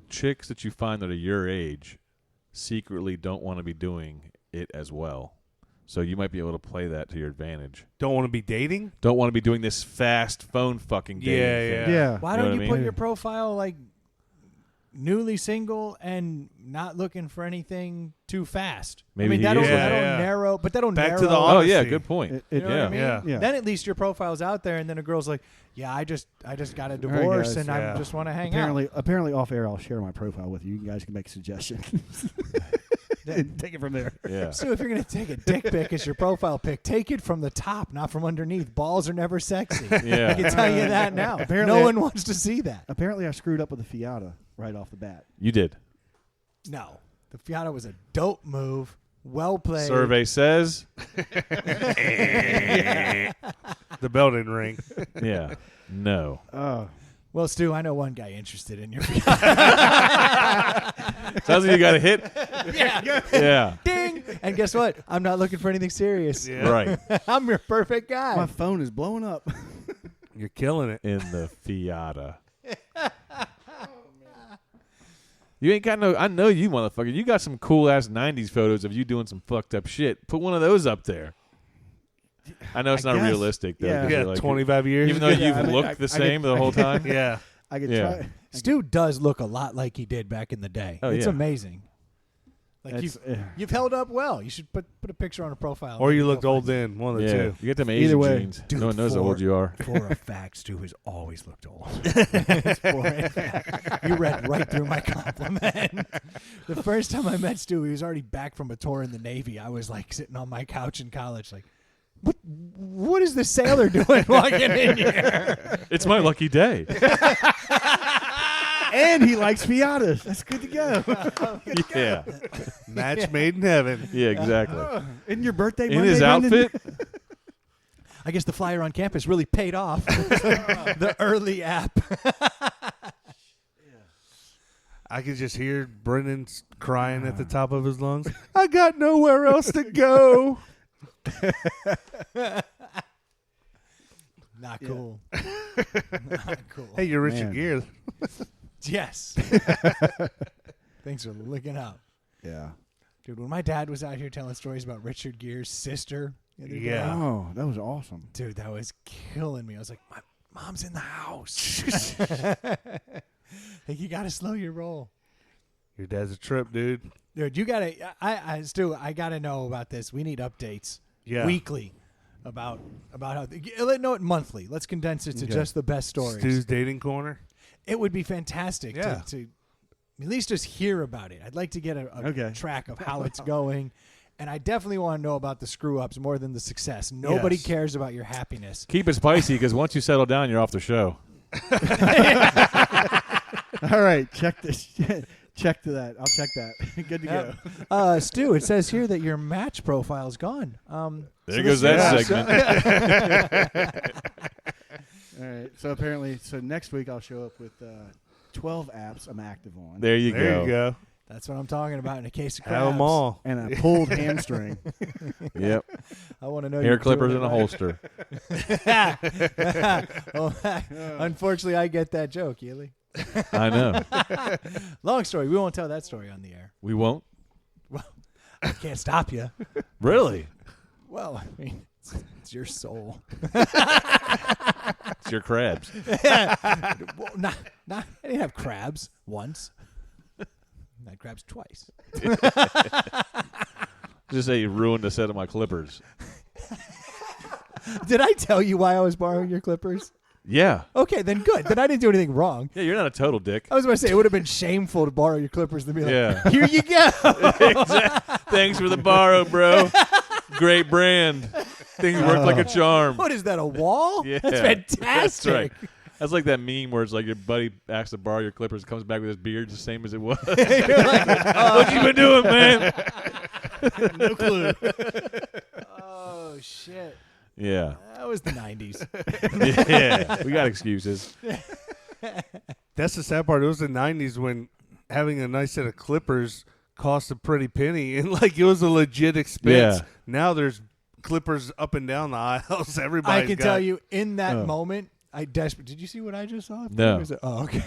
chicks that you find that are your age secretly don't want to be doing it as well. So you might be able to play that to your advantage. Don't want to be dating? Don't want to be doing this fast phone fucking dating Yeah, thing. yeah. Why You know don't what you I put mean? your profile like newly single and not looking for anything too fast? Maybe I mean he that'll, is. that'll Yeah. narrow, but that'll Back narrow. to the Oh yeah, Honesty. good point. You know what I mean? Yeah. Yeah. Then at least your profile's out there, and then a girl's like, "Yeah, I just got a right, divorce, guys. and Yeah. I just want to hang out." Apparently off air I'll share my profile with you. You guys can make suggestions. And take it from there. Yeah. So if you're gonna take a dick pic as your profile pic, take it from the top, not from underneath. Balls are never sexy. Yeah. I can tell you that now. Apparently no I- one wants to see that. Apparently I screwed up with the Fiata right off the bat. You did. No, the Fiata was a dope move. Well played. Survey says. The bell didn't ring. Yeah. No. Well, Stu, I know one guy interested in your Sounds like you got a hit. Yeah. ding. And guess what? I'm not looking for anything serious. Yeah. Right. I'm your perfect guy. My phone is blowing up. You're killing it. In the Fiata. You ain't got no. I know you, motherfucker. You got some cool ass '90s photos of you doing some fucked up shit. Put one of those up there. I know it's I not guess. realistic though. Yeah. 'cause Yeah, you're like- 25 years. Even though Yeah, you've I mean, looked I the same get- the whole time. yeah. I could Yeah. try. Stu does look a lot like he did back in the day. Oh, it's yeah. amazing. Like That's- you've held up well. You should put a picture on a profile. Or you Maybe looked they'll old find then. One of the Yeah. two. You get them Either Asian way. genes. Dude, no one knows how old you are. For a fact, Stu has always looked old. For a fact. You read right through my compliment. The first time I met Stu, he was already back from a tour in the Navy. I was like sitting on my couch in college, like, what is this sailor doing walking in here? It's my lucky day. And he likes Fiatas. That's good to go. Yeah. Match made in heaven. Yeah, exactly. Isn't your birthday In Monday, his Brendan? outfit. I guess the flyer on campus really paid off. The early app. I could just hear Brendan crying at the top of his lungs. I got nowhere else to go. Not cool. Not cool. Hey, you're Richard Man. Gere. Yes. Things are looking up. Yeah. Dude, when my dad was out here telling stories about Richard Gere's sister, the other day, Yeah. Oh, that was awesome. dude, that was killing me. I was like, my mom's in the house. Like, you got to slow your roll. Your dad's a trip, dude. Dude, you got to, Stu, I got to know about this. We need updates Yeah. weekly about how, no, monthly. Let's condense it to Okay. just the best stories. Stu's dating corner. It would be fantastic Yeah. to at least just hear about it. I'd like to get a Okay. track of how it's going. And I definitely want to know about the screw-ups more than the success. Nobody Yes. cares about your happiness. Keep it spicy because once you settle down, you're off the show. All right, check this. Check to that. I'll check that. Good to go. Stu, it says here that your match profile's gone. There goes that segment. All right. So apparently, next week I'll show up with 12 apps I'm active on. There you There go. you go. That's what I'm talking about in a case of crabs. Have them all. And a pulled hamstring. Yep. I want to know Hair you're doing clippers it in a right. holster. Well, unfortunately, I get that joke, Yili. I know. Long story. We won't tell that story on the air. We won't. I can't stop you. Really? Well, I mean, it's your soul. It's your crabs. Well, not, I didn't have crabs once. I had crabs twice. Just say you ruined the set of my clippers. Did I tell you why I was borrowing your clippers? Yeah. Okay, then good. Then I didn't do anything wrong. Yeah, you're not a total dick. I was going to say, it would have been shameful to borrow your clippers and be like, Yeah. here you go. Thanks for the borrow, bro. Great brand. Things work like a charm. What is that, a wall? Yeah. That's fantastic. That's right. That's like that meme where it's like your buddy asks to borrow your clippers, comes back with his beard the same as it was. You're like, What you been doing, man? No clue. oh, shit. Yeah. That was the 90s. Yeah. We got excuses. That's the sad part. It was the 90s when having a nice set of clippers cost a pretty penny, and like it was a legit expense. Yeah. Now there's clippers up and down the aisles. Everybody I can tell you, in that moment, did you see what I just saw? No. Oh, okay.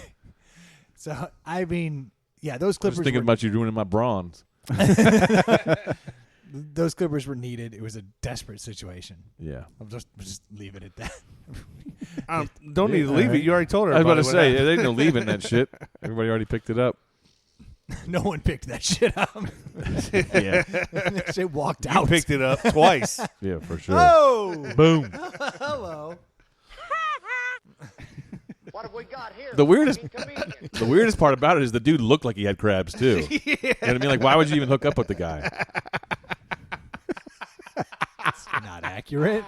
So, I mean, yeah, those I clippers was thinking were, about you ruining my bronze. those clippers were needed. It was a desperate situation. Yeah. I'll just leave it at that. don't need to leave it. You already told her. I was about to what say, happened. there ain't no leaving that shit. Everybody already picked it up. No one picked that shit up. Yeah. That shit walked You out. picked it up twice. Yeah, for sure. Oh, Boom. hello. What have we got here? The weirdest- Comedian. The weirdest part about it is the dude looked like he had crabs too. You know what I mean? Like, why would you even hook up with the guy? Not accurate.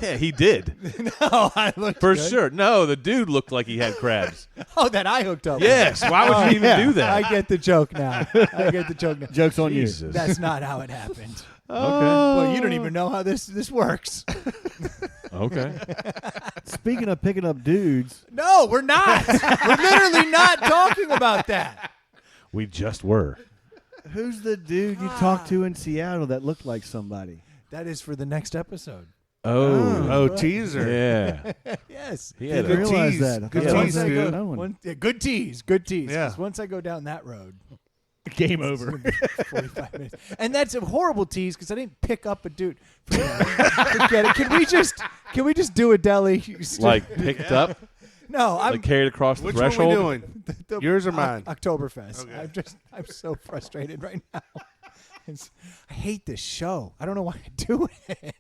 Yeah, he did. No, I looked For good. sure. No, the dude looked like he had crabs. Oh, that I hooked up. Yes. Why would you even do that? I get the joke now. I get the joke now. Joke's on Jesus. That's not how it happened. Okay. Well, you don't even know how this works. Okay. you. Speaking of picking up dudes, No, we're not. We're literally not talking about that. We just were. who's the dude you talked to in Seattle that looked like somebody? That is for the next episode. Oh, right. teaser. Yeah. Yes. He had Didn't a, realize tease. that. I Good thought tease, once I dude. go- no one- Good tease. Good tease. Yeah. 'Cause once I go down that road, Game it's over. gonna be 45 minutes. And that's a horrible tease because I didn't pick up a dude. Forget it. Can we just do a deli? like picked up, No, I'm like carried across the Which one are threshold. we doing? Yours or mine? Oktoberfest. Okay. I'm so frustrated right now. I hate this show. I don't know why I do it.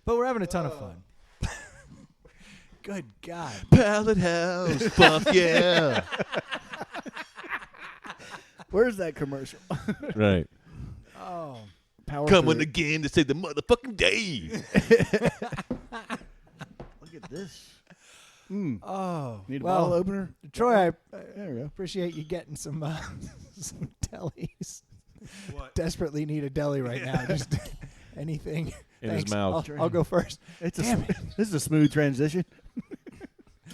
But we're having a ton of fun. Good God. Pallet House. Fuck yeah. Where's that commercial? Right. Oh. Power Coming through. again to save the motherfucking day. Look at this. Oh. Need a well, bottle opener? Troy, I There we go. appreciate you getting some some delis. What? Desperately need a deli right now. Just anything. In his Thanks. mouth. I'll go first. It's Damn a, this is a smooth transition.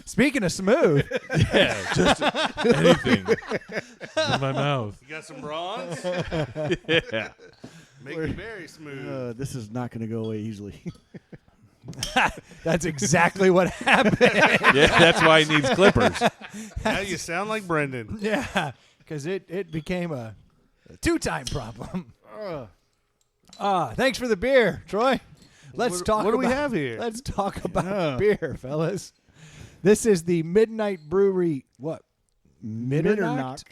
Speaking of smooth, Yeah, just anything in my mouth. You got some bronze? Yeah. Make it very smooth. This is not going to go away easily. that's exactly what happened. Yeah, that's why he needs clippers. Now you sound like Brendan. Yeah, because it became a two-time problem. Thanks for the beer, Troy. Let's talk. What do we about- have here? Let's talk about Yeah. beer, fellas. This is the Midnight Brewery. What? Mitternacht.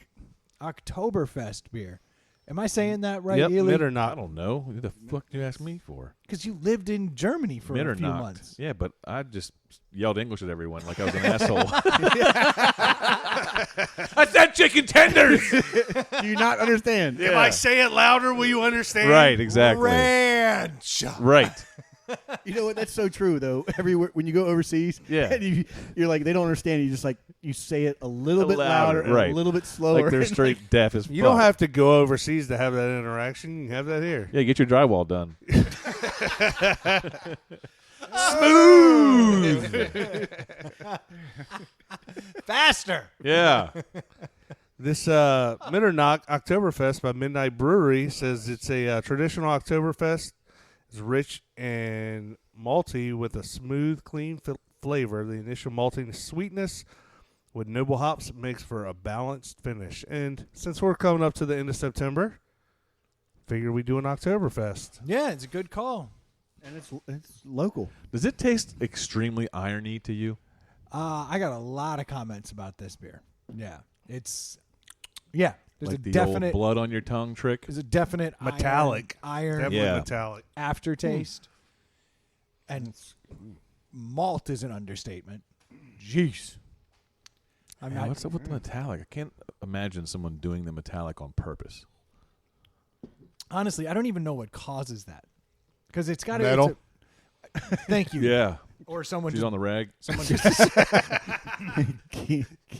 Oktoberfest beer. Am I saying that right, Yep, Ely? I Mitternacht. don't know. Who the fuck do you ask me for? Because you lived in Germany for a few Mitternacht. months. Yeah, but I just yelled English at everyone like I was an asshole. I said chicken tenders. Do you not understand? If I say it louder, will you understand? Right, exactly. Ranch. Right. You know what? That's so true, though. Everywhere when you go overseas, Yeah. and you're like they don't understand. You just like you say it a little A bit louder, louder, and right. a little bit slower. Like they're straight deaf as fuck. You don't have to go overseas to have that interaction. You can have that here. Yeah, get your drywall done. Faster. Yeah. This Mitternacht Oktoberfest by Midnight Brewery says it's a traditional Oktoberfest. It's rich and malty with a smooth, clean flavor. The initial malting sweetness with noble hops makes for a balanced finish. And since we're coming up to the end of September, figured we'd do an Oktoberfest. Yeah, it's a good call. And it's local. Does it taste extremely irony to you? I got a lot of comments about this beer. Yeah, there's Like a the definite old blood on your tongue trick? There's a definite Metallic. iron Definitely Yeah. metallic. aftertaste, and malt is an understatement. Jeez, I'm Yeah, not. what's up with the metallic? I can't imagine someone doing the metallic on purpose. Honestly, I don't even know what causes that, because it's got Metal? Thank you. Yeah. Or someone She's just, on the rag. someone just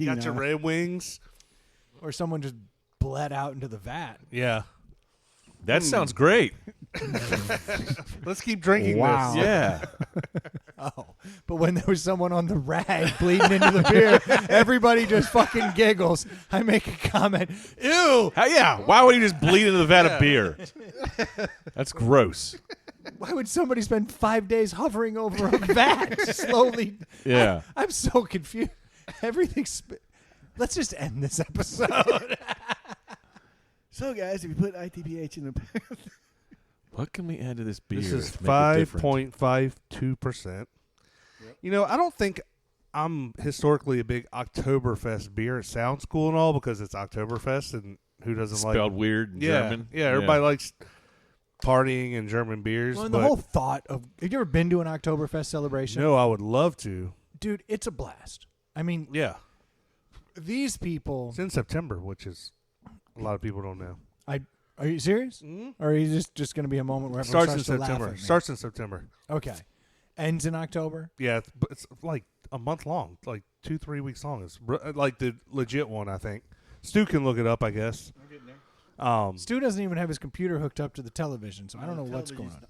Got your Red Wings. or someone just bled out into the vat. Yeah. That sounds great. Let's keep drinking Wow. this. Yeah. Oh, but when there was someone on the rag bleeding into the beer, everybody just fucking giggles. I make a comment. Ew! Yeah. Why would he just bleed into the vat of beer? That's gross. Why would somebody spend 5 days hovering over a vat slowly? Yeah. I'm so confused. Everything's. Let's just end this episode. So, guys, if you put ITPH in the What can we add to this beer? This is to make it different? 5.52%. You know, I don't think I'm historically a big Oktoberfest beer. It sounds cool and all because it's Oktoberfest, and who doesn't Spelled like weird in yeah, German. Yeah, everybody likes partying and German beers. Well, and the but whole thought of. Have you ever been to an Oktoberfest celebration? no, I would love to. Dude, it's a blast. I mean, Yeah. these people. It's in September, which is a lot of people don't know. Are you serious? Mm-hmm. Or are you just going to be a moment where everyone Starts in starts to laugh September. at me? Starts in September. Okay. Ends in October? Yeah, but it's like a month long, like 2-3 weeks long. It's like the legit one, I think. Stu can look it up, I guess. Stu doesn't even have his computer hooked up to the television, so I don't know what's going on.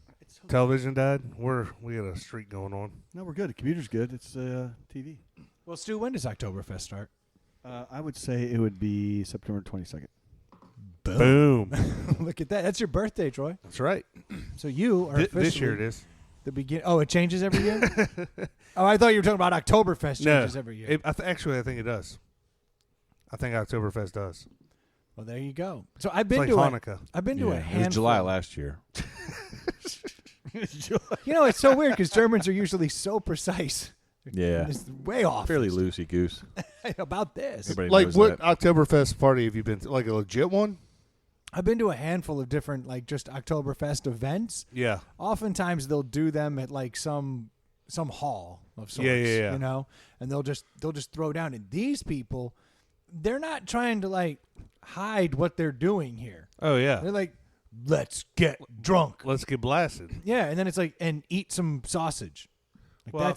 Television Dad, we got a streak going on. No, we're good. The computer's good. It's TV. Well, Stu, when does Oktoberfest start? I would say it would be September 22nd. Boom. Look at that. That's your birthday, Troy. That's right. So you are This year it is. the begin. Oh, it changes every year? Oh, I thought you were talking about Oktoberfest changes every year. Actually, I think it does. I think Oktoberfest does. Well, there you go. So I've It's been like to Hanukkah. I've been to a It handful. was July last year. You know, it's so weird because Germans are usually so precise. Yeah. It's way off. Fairly loosey goose. about this. Everybody Like knows what that. Oktoberfest party have you been to? Like a legit one? I've been to a handful of different like just Oktoberfest events. Yeah. Oftentimes they'll do them at like some hall of sorts. Yeah. You know, and they'll just throw down. And these people, they're not trying to like hide what they're doing here. Oh yeah. They're like, let's get drunk. Let's get blasted. Yeah, and then it's like, and eat some sausage. Like Well-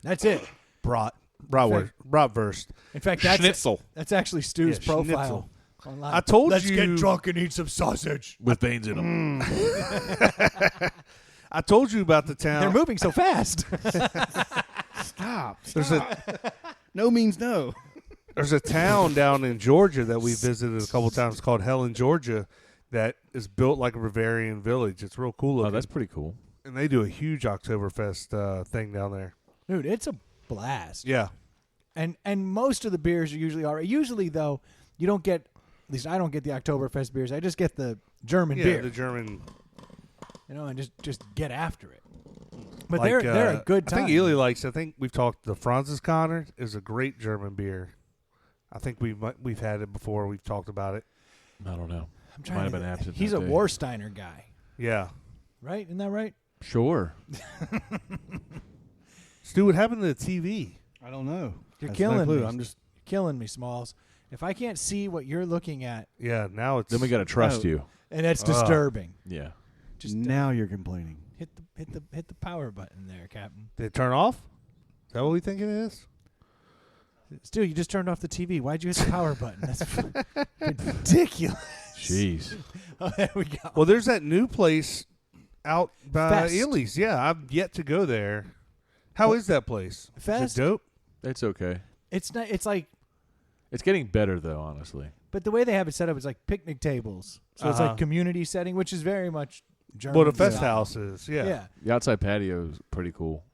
that's it. Bratwurst. In fact, that's Schnitzel that's actually Stu's Yeah, profile schnitzel. online. I told Let's you. get drunk and eat some sausage. with veins in them. I told you about the town. They're moving so fast. Stop. There's No means no. There's a town down in Georgia that we visited a couple times called Helen, Georgia, that is built like a Bavarian village. It's real cool Oh, looking. that's pretty cool. And they do a huge Oktoberfest thing down there. Dude, it's a blast. Yeah. And most of the beers are usually all right. Usually, though, you don't get, at least I don't get the Oktoberfest beers. I just get the German beer, the German. you know, and just get after it. But like, they're a good time. I think Ely likes. I think we've talked. The Franziskaner is a great German beer. I think we've had it before. We've talked about it. I don't know. I'm Might trying have to been absent. He's that a day. Warsteiner guy, Yeah. right? Isn't that right? Sure. Stu, what happened to the TV? I don't know. You're That's killing no clue. me. I'm just. You're killing me, Smalls. If I can't see what you're looking at, Yeah. Now it's. Then we got to trust Oh. you. and that's disturbing. Yeah. Just Now you're complaining. hit the power button there, Captain. Did it turn off? Is that what we think it is? Stu, you just turned off the TV. Why'd you hit the power button? That's ridiculous. Jeez. Oh, there we go. Well, there's that new place out by Fest. Ely's. Yeah, I've yet to go there. How is that place? Fest? Is it dope? It's okay. It's not. It's like, It's getting better, though, honestly. but the way they have it set up is like picnic tables. So it's Uh-huh. like community setting, which is very much German. What a fest style. house is. Yeah. Yeah. The outside patio is pretty cool.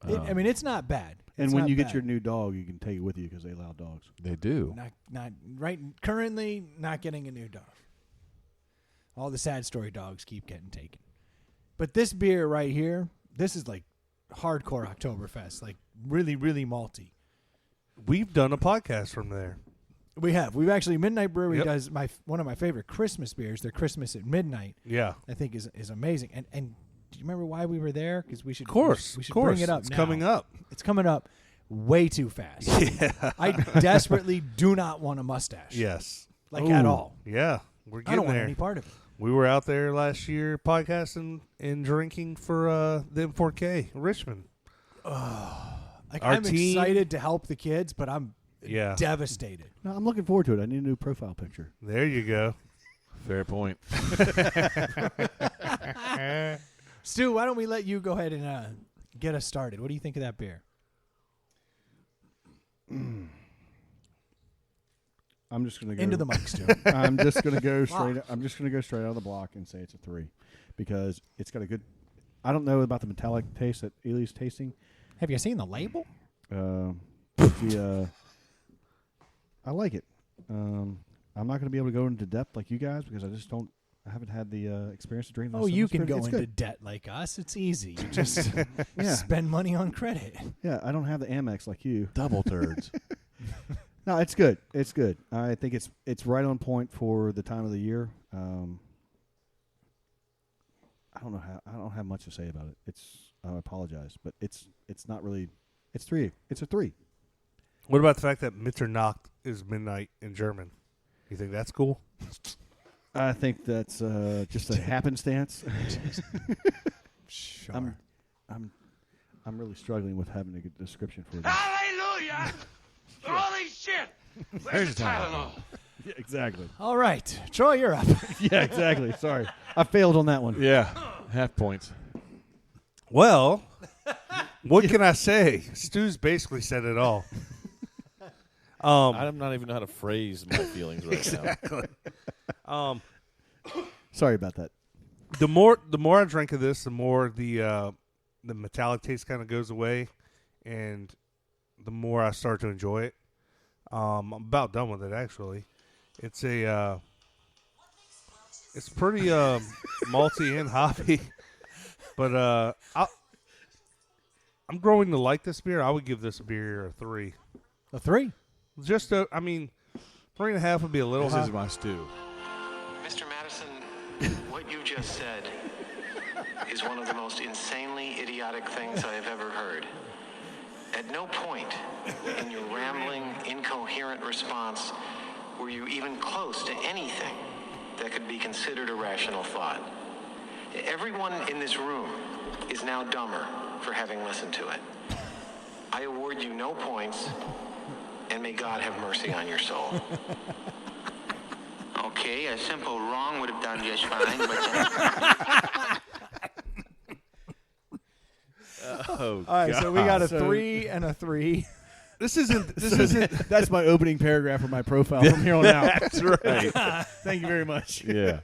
I mean, it's not bad. And It's when not you get bad. your new dog, you can take it with you because they allow dogs. They do. not right currently not getting a new dog. All the sad story dogs keep getting taken. But this beer right here, this is like hardcore Oktoberfest, like really, really malty. We've done a podcast from there. We have. We've actually, Midnight Brewery Yep. does one of my favorite Christmas beers. Their Christmas at Midnight, Yeah. I think is amazing. And do you remember why we were there? Because we should, Of course. we should of course. bring it up It's now. coming up. It's coming up way too fast. Yeah. I desperately do not want a mustache. Yes. Like at Ooh, all. Yeah. We're I getting don't want there. any part of it. We were out there last year podcasting and drinking for the M4K Richmond. Like, Our I'm team- excited to help the kids, but I'm Yeah. devastated. No, I'm looking forward to it. I need a new profile picture. There you go. Fair point. Stu, why don't we let you go ahead and get us started? What do you think of that beer? I'm just gonna go Into the mic, Stu. I'm just gonna go straight. I'm just gonna go straight out of the block and say it's a 3 because it's got a good. I don't know about the metallic taste that Ely's tasting. Have you seen the label? I like it. I'm not going to be able to go into depth like you guys because I just don't. I haven't had the experience of drinking. Oh, this you much, can but go it's into good. debt like us. It's easy. You just Yeah, spend money on credit. yeah. I don't have the Amex like you. Double turds. No, it's good. It's good. I think it's right on point for the time of the year. I don't have much to say about it. I apologize, but it's not really. It's 3. It's a 3. What about the fact that Mitternacht is midnight in German? You think that's cool? I think that's just a happenstance. Sure. I'm really struggling with having a good description for this. Hallelujah! Holy shit! Where's the Tylenol? Yeah, exactly. All right. Troy, you're up. Yeah, exactly. Sorry, I failed on that one. Yeah. Half points. Well, what can I say? Stu's basically said it all. I'm not even know how to phrase my feelings right Exactly. Sorry about that. The more I drink of this, the more the metallic taste kind of goes away, and the more I start to enjoy it. I'm about done with it actually. It's pretty malty and hoppy, but I'm growing to like this beer. I would give this beer a 3. A 3. Just 3.5 would be a little This high. is my stew. Mr. Madison, what you just said is one of the most insanely idiotic things I have ever heard. At no point in your rambling, incoherent response were you even close to anything that could be considered a rational thought. Everyone in this room is now dumber for having listened to it. I award you no points, and may God have mercy on your soul. Okay, a simple wrong would have done just fine, but Oh, All right, so we got a So- 3 and a 3. This isn't. That's my opening paragraph of my profile from here on out. That's right. Thank you very much. Yeah.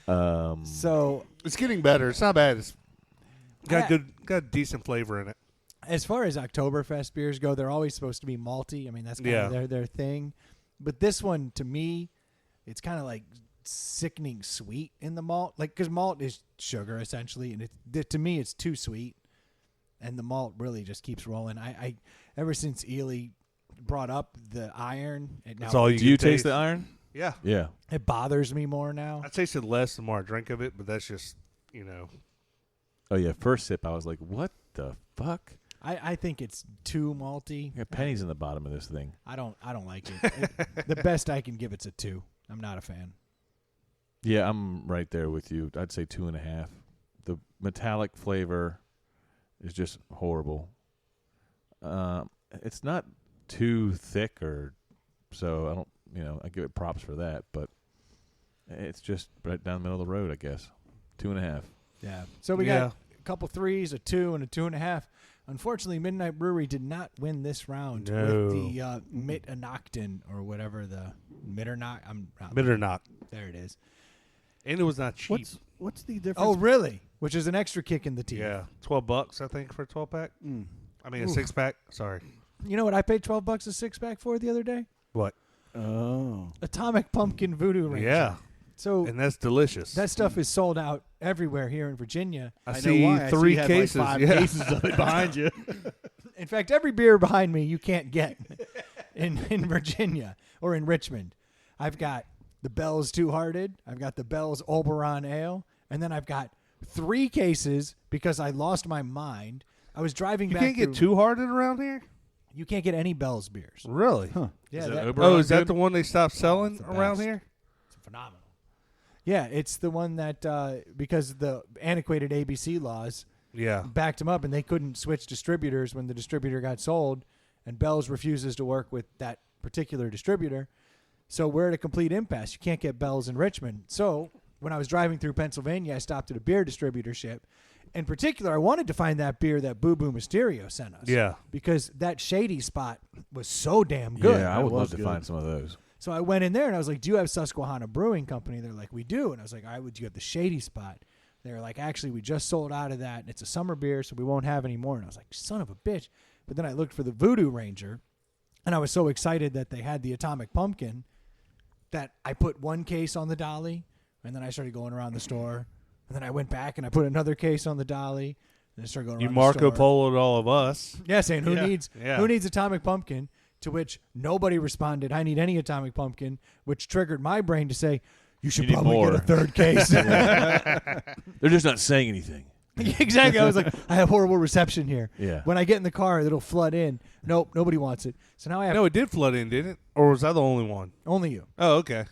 So It's getting better. It's not bad. It's got I- got decent flavor in it. as far as Oktoberfest beers go, they're always supposed to be malty. I mean, that's kind Yeah. of their thing. But this one, to me, it's kind of like sickening sweet in the malt. Like, because malt is sugar, essentially. And to me, it's too sweet. And the malt really just keeps rolling. I ever since Ely brought up the iron, That's all you Do you can taste the iron? Yeah. Yeah. it bothers me more now. I tasted less the more I drink of it, but that's just, Oh, yeah. First sip, I was like, what the fuck? I think it's too malty. I got pennies in the bottom of this thing. I don't like it. The best I can give it's a 2. I'm not a fan. Yeah, I'm right there with you. I'd say 2.5. The metallic flavor is just horrible. It's not too thick, so I don't, I give it props for that, but it's just right down the middle of the road, I guess. 2.5. Yeah. So we got a couple 3s, a 2, and a 2.5. Unfortunately, Midnight Brewery did not win this round No. with the Mitternachten or whatever the Mitternacht. Mitternacht. There it is. And it was not cheap. What's the difference? Oh, really? Which is an extra kick in the teeth. Yeah, $12 I think for a 12-pack. I mean a 6-pack. Sorry. You know what I paid $12 a 6-pack for the other day? What? Oh. Atomic Pumpkin Voodoo Ranger. Yeah. So and that's delicious. that stuff is sold out everywhere here in Virginia. I know see why. I see 3 you have cases. like 5 yeah. cases of it behind you. In fact, every beer behind me you can't get in Virginia or in Richmond. I've got the Bell's Two Hearted. I've got the Bell's Oberon Ale. And then I've got 3 cases because I lost my mind. I was driving You back can't get through- too hearted around here. You can't get any Bell's beers. Really? Huh. Yeah, Is that- it Oberon Is that good? the one they stopped selling it's the around best. here? It's phenomenal. Yeah, it's the one that because the antiquated ABC laws Yeah. backed them up, and they couldn't switch distributors when the distributor got sold, and Bell's refuses to work with that particular distributor. So we're at a complete impasse. You can't get Bell's in Richmond. So when I was driving through Pennsylvania, I stopped at a beer distributorship. In particular, I wanted to find that beer that Boo Boo Mysterio sent us. Yeah. Because that shady spot was so damn good. Yeah, I would was love to good. find some of those. So I went in there and I was like, "Do you have Susquehanna Brewing Company?" They're like, "We do." And I was like, "All right, would you have the shady spot?" They were like, "Actually, we just sold out of that, and it's a summer beer, so we won't have any more." And I was like, "Son of a bitch!" But then I looked for the Voodoo Ranger, and I was so excited that they had the Atomic Pumpkin that I put 1 case on the dolly, and then I started going around the store, and then I went back and I put another case on the dolly, and I started going You around Marco the store. Polo'd all of us. Yeah, saying who Yeah. needs Atomic Pumpkin, to which nobody responded, "I need any Atomic Pumpkin," which triggered my brain to say, "You should You need probably more." get a 3rd case." They're just not saying anything. Exactly. I was like, I have horrible reception here. Yeah. When I get in the car, it'll flood in. Nope, nobody wants it. So now I have No, it did flood in, didn't it? Or was I the only one? only you. Oh, okay.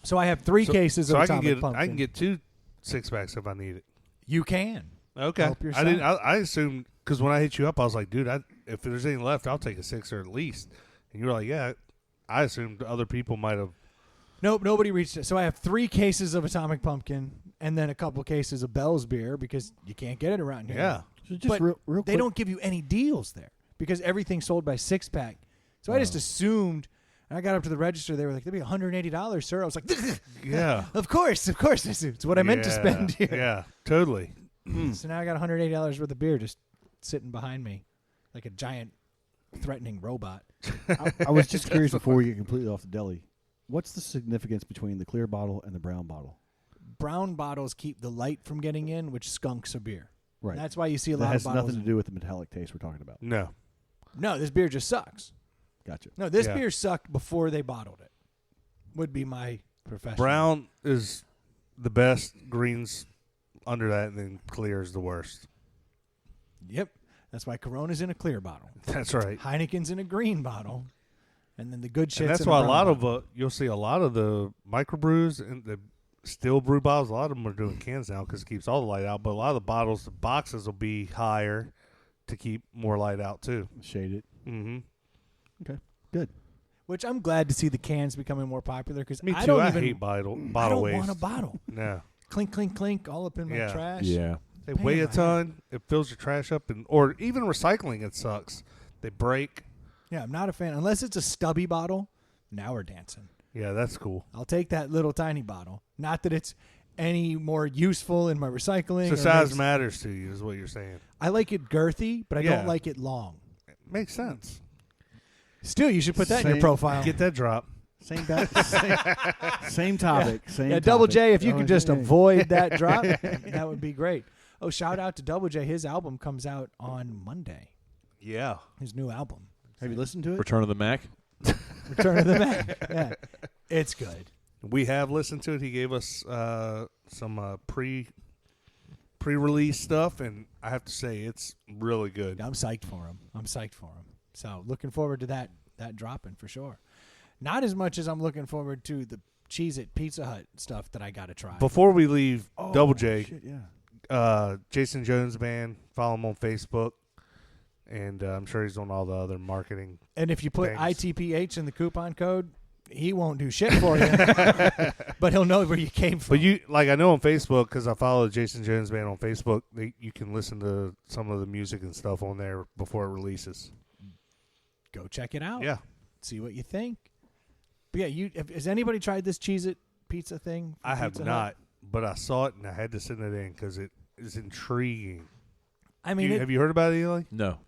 So I have 3 cases so of I can Atomic get Pumpkin. I can get 2 6-packs if I need it. You can. Okay. Help I yourself. didn't. I assumed because when I hit you up, I was like, dude, if there's any left, I'll take a 6er at least. And you were like, yeah. I assumed other people might have. Nope, nobody reached it. So I have 3 cases of Atomic Pumpkin and then a couple cases of Bell's beer because you can't get it around here. Yeah. So just But real they quick. don't give you any deals there because everything's sold by 6-pack. So I just assumed, and I got up to the register. They were like, "That'd be $180, sir." I was like, Yeah. Of course. It's what I meant to spend here." Yeah. Totally. So now I got $180 worth of beer just sitting behind me like a giant threatening robot. I was just curious before we get completely off the deli. What's the significance between the clear bottle and the brown bottle? Brown bottles keep the light from getting in, which skunks a beer. Right. And that's why you see a That lot has of bottles. nothing to do with the metallic taste we're talking about. No. No, this beer just sucks. Gotcha. No, this Yeah. beer sucked before they bottled it. Would be my profession. Brown is the best. Green's under that, and then clear is the worst. Yep. That's why Corona's in a clear bottle. That's right. Heineken's in a green bottle. And then the good shit's And that's in a why a brown lot bottle. of you'll see a lot of the microbrews and the still brew bottles. A lot of them are doing cans now because it keeps all the light out. But a lot of the bottles, the boxes will be higher to keep more light out too. Shaded. Mm-hmm. Okay. Good. Which I'm glad to see the cans becoming more popular because Me too. I don't I even hate bottle I don't waste. want a bottle. No, Clink, clink, clink, all up in my Yeah. trash. Yeah. they Pain weigh in a my ton. It fills your trash up, or even recycling. It sucks. They break. Yeah, I'm not a fan. Unless it's a stubby bottle, now we're dancing. Yeah, that's cool. I'll take that little tiny bottle. Not that it's any more useful in my recycling. So or size makes- matters to you, is what you're saying. I like it girthy, but I Yeah. don't like it long. Makes sense. Still, you should put that in your Same- profile. Get that drop. Same same topic. Same Yeah, Double topic. J, if you Oh, could just yeah. avoid that drop, that would be great. Oh, shout out to Double J. His album comes out on Monday. Yeah. His new album. Have you listened to it? Return of the Mac. Return of the Mac. Yeah. It's good. We have listened to it. He gave us some pre-release stuff, and I have to say it's really good. I'm psyched for him. So looking forward to that dropping for sure. Not as much as I'm looking forward to the Cheez-It Pizza Hut stuff that I got to try. Before we leave, Oh, Double J, shit, yeah. Jason Jones Band, follow him on Facebook, and I'm sure he's on all the other marketing. And if you put Thanks. ITPH in the coupon code, he won't do shit for you, but he'll know where you came from. But you, like, I know on Facebook because I follow Jason Jones Band on Facebook. You can listen to some of the music and stuff on there before it releases. Go check it out. Yeah, See what you think. But yeah, has anybody tried this Cheez-It pizza thing? from I have Pizza not, Hut? but I saw it and I had to send it in because it is intriguing. I mean, Have you heard about it, Eli? No.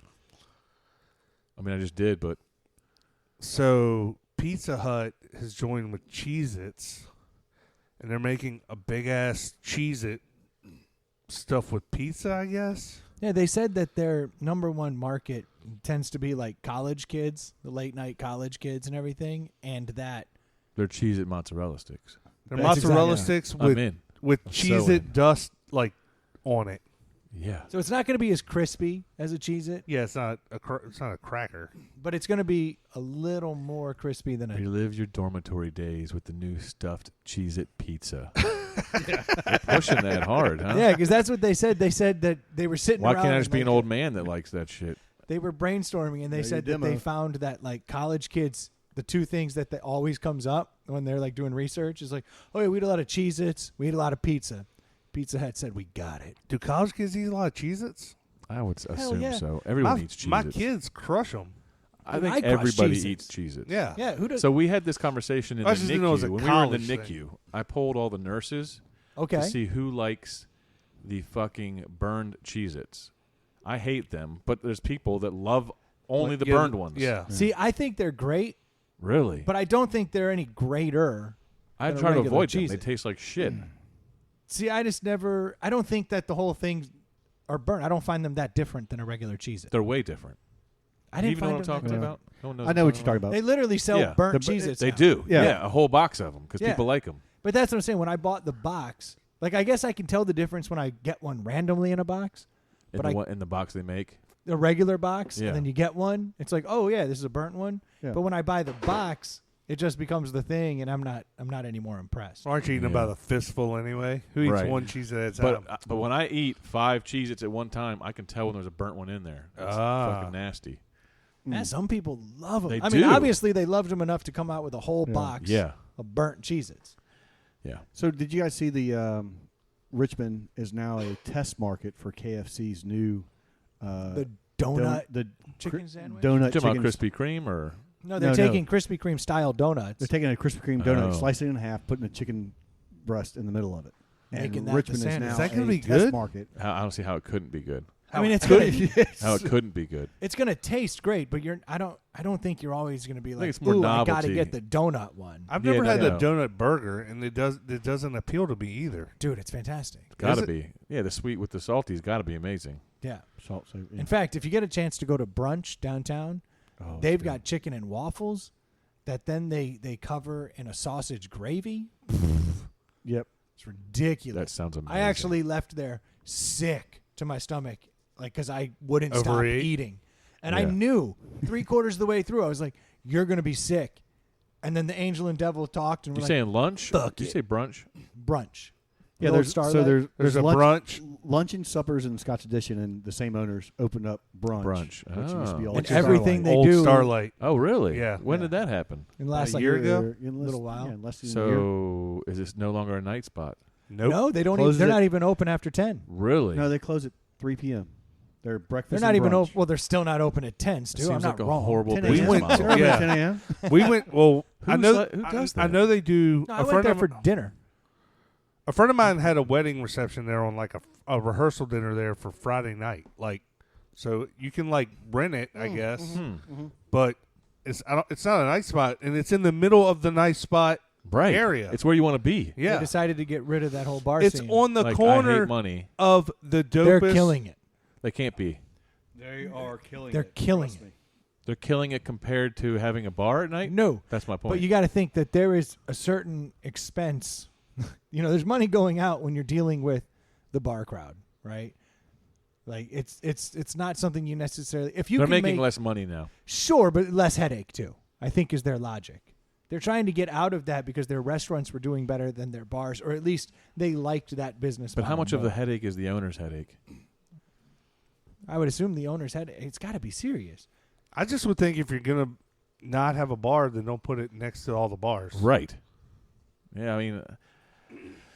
I mean, I just did, but So Pizza Hut has joined with Cheez-Its, and they're making a big ass Cheez-It stuff with pizza, I guess. Yeah, they said that their number one market tends to be like college kids, the late night college kids and everything, and that They're Cheez-It mozzarella sticks. They're That's mozzarella exactly- sticks I'm in. with I'm so Cheez-It in. dust like on it. Yeah. so it's not going to be as crispy as a Cheez-It, Yeah, it's not a cracker. but it's going to be a little more crispy than a Relive your dormitory days with the new stuffed Cheez-It pizza. You're pushing that hard, huh? Yeah, because that's what they said. They said that they were sitting Why around. can't I just and, be an like, old man that likes that shit? They were brainstorming, and they Yeah, said your that they demo. found that like college kids, the two things that always comes up when they're like doing research is like, oh yeah, we eat a lot of Cheez-Its, we eat a lot of pizza. Pizza Hut said we got it. Do college kids eat a lot of Cheez-Its? I would assume yeah. so. Everyone my, eats Cheez-Its. My kids crush them. I I think crush everybody Cheez-Its. eats Cheez-Its. Yeah. Yeah, who does? So we had this conversation in I the just didn't know it was NICU. a When we were in the college NICU, thing. I polled all the nurses okay, to see who likes the fucking burned Cheez-Its. I hate them, but there's people that love only Like, the yeah, burned ones. Yeah. see, I think they're great, Really? but I don't think they're any greater. I than a try to regular avoid them. They Cheez-It. taste like shit. See, I just never. I don't think that the whole thing are burnt. I don't find them that different than a regular Cheez-It. They're way different. I didn't Even know find what them I'm that talking different. about? No one knows I know what you're talking about. They literally sell Yeah. burnt The- Cheez-Its. They now. do. Yeah. Yeah, a whole box of them because Yeah. people like them. But that's what I'm saying. When I bought the box, like I guess I can tell the difference when I get one randomly in a box, In But the, I- one, in the box they make. a regular box, Yeah. and then you get one. It's like, oh yeah, this is a burnt one. Yeah. But when I buy the box, it just becomes the thing, and I'm not any more impressed. Aren't you eating Yeah. about a fistful anyway? Who eats Right. one cheese at a time? But when I eat 5 Cheez-Its at one time, I can tell when there's a burnt one in there. It's fucking nasty. Yeah, some people love them. They I mean, do. obviously they loved them enough to come out with a whole Yeah. box Yeah. of burnt Cheez-Its. Yeah. So did you guys see the Richmond is now a test market for KFC's new The donut the chicken sandwich? donut Talking chicken. about Krispy Kreme or No, they're No, taking no. Krispy Kreme style donuts. They're taking a Krispy Kreme donut, Oh. slicing it in half, putting a chicken breast in the middle of it. Making And that the Richmond is sandwich. now Is that gonna a be test good? market. I don't see how it couldn't be good. I mean, it's Could- gonna yes. How it couldn't be good. it's gonna taste great, but I don't think you're always gonna be think like, it's more ooh, I gotta novelty. get the donut one, I've Yeah, never no, had no. the donut burger, and it doesn't appeal to me either. dude. It's fantastic. Gotta it? be. Yeah, the sweet with the salty's got to be amazing. Yeah. Salt, so, yeah. In fact, if you get a chance to go to brunch downtown, Oh, they've it's got chicken and waffles that then they cover in a sausage gravy. Yep. It's good. ridiculous. That sounds amazing. I actually left there sick to my stomach, like because I wouldn't stop Overeat? eating, and I Yeah. knew 3/4 of the way through I was like, "You're gonna be sick," and then the angel and devil talked and You were like, saying lunch? fuck Did you it. say brunch? "Brunch." Yeah, The old there's Starlight. There's a lunch, brunch. lunch and suppers in Scotch Edition, and the same owners opened up brunch. Brunch. which used to be Oh. all And Starlight. everything they Old do Starlight. Oh, really? Yeah. When Yeah. did that happen? in the last A like year ago? In little while. Yeah, in less than a year. So is this no longer a night spot? Nope. No, they don't. Even, Closes they're at- not even open after 10. Really? No, they close at 3 p.m. They're breakfast. They're not and even brunch. open. Well, they're still not open at 10, Stu. Seems I'm not like a wrong. horrible 10 business a.m. went- model. They're open yeah. at 10 a.m. We went. Well, I Who's know. like- who does I that? know they do. No, a I went friend there of for mi- dinner. a friend of mine had a wedding reception there on like a rehearsal dinner there for Friday night. Like, so you can like rent it, I guess. But it's it's not a nice spot, and it's in the middle of the nice spot Right. area. It's where you want to be. They yeah, decided to get rid of that whole bar it's scene. on the Like, I corner hate money. of the dopest. They're killing it. They can't be. They are killing They're killing it. They're killing it compared to having a bar at night? No, That's my point. but you got to think that there is a certain expense. There's money going out when you're dealing with the bar crowd, right? Like it's not something you necessarily. If you They're can making make, less money now. sure, but less headache too. I think is their logic. They're trying to get out of that because their restaurants were doing better than their bars, or at least they liked that business. But how model much of the more. headache is the owner's headache? I would assume the owner's headache. It's got to be serious. I just would think if you're gonna not have a bar, then don't put it next to all the bars. Right. Yeah, I mean,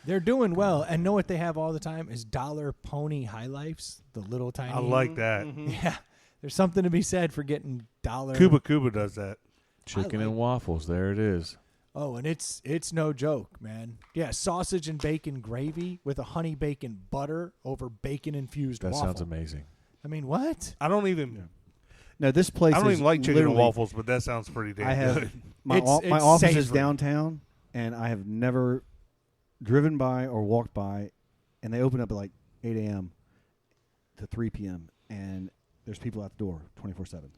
They're doing well, and know what they have all the time is Dollar Pony High Lifes, the little tiny. I like that. Yeah, there's something to be said for getting dollar. Cuba does that. chicken like- and waffles. There it is. Oh, and it's no joke, man. Yeah, sausage and bacon gravy with a honey bacon butter over bacon infused That waffle. sounds amazing. I mean, what? I don't even. No, this place. I don't is even like chicken and literally- waffles, but that sounds pretty damn I have good. my It's office is savory. downtown, and I have never driven by or walked by, and they open up at like 8 a.m. to 3 p.m. and there's people at the door 24/7.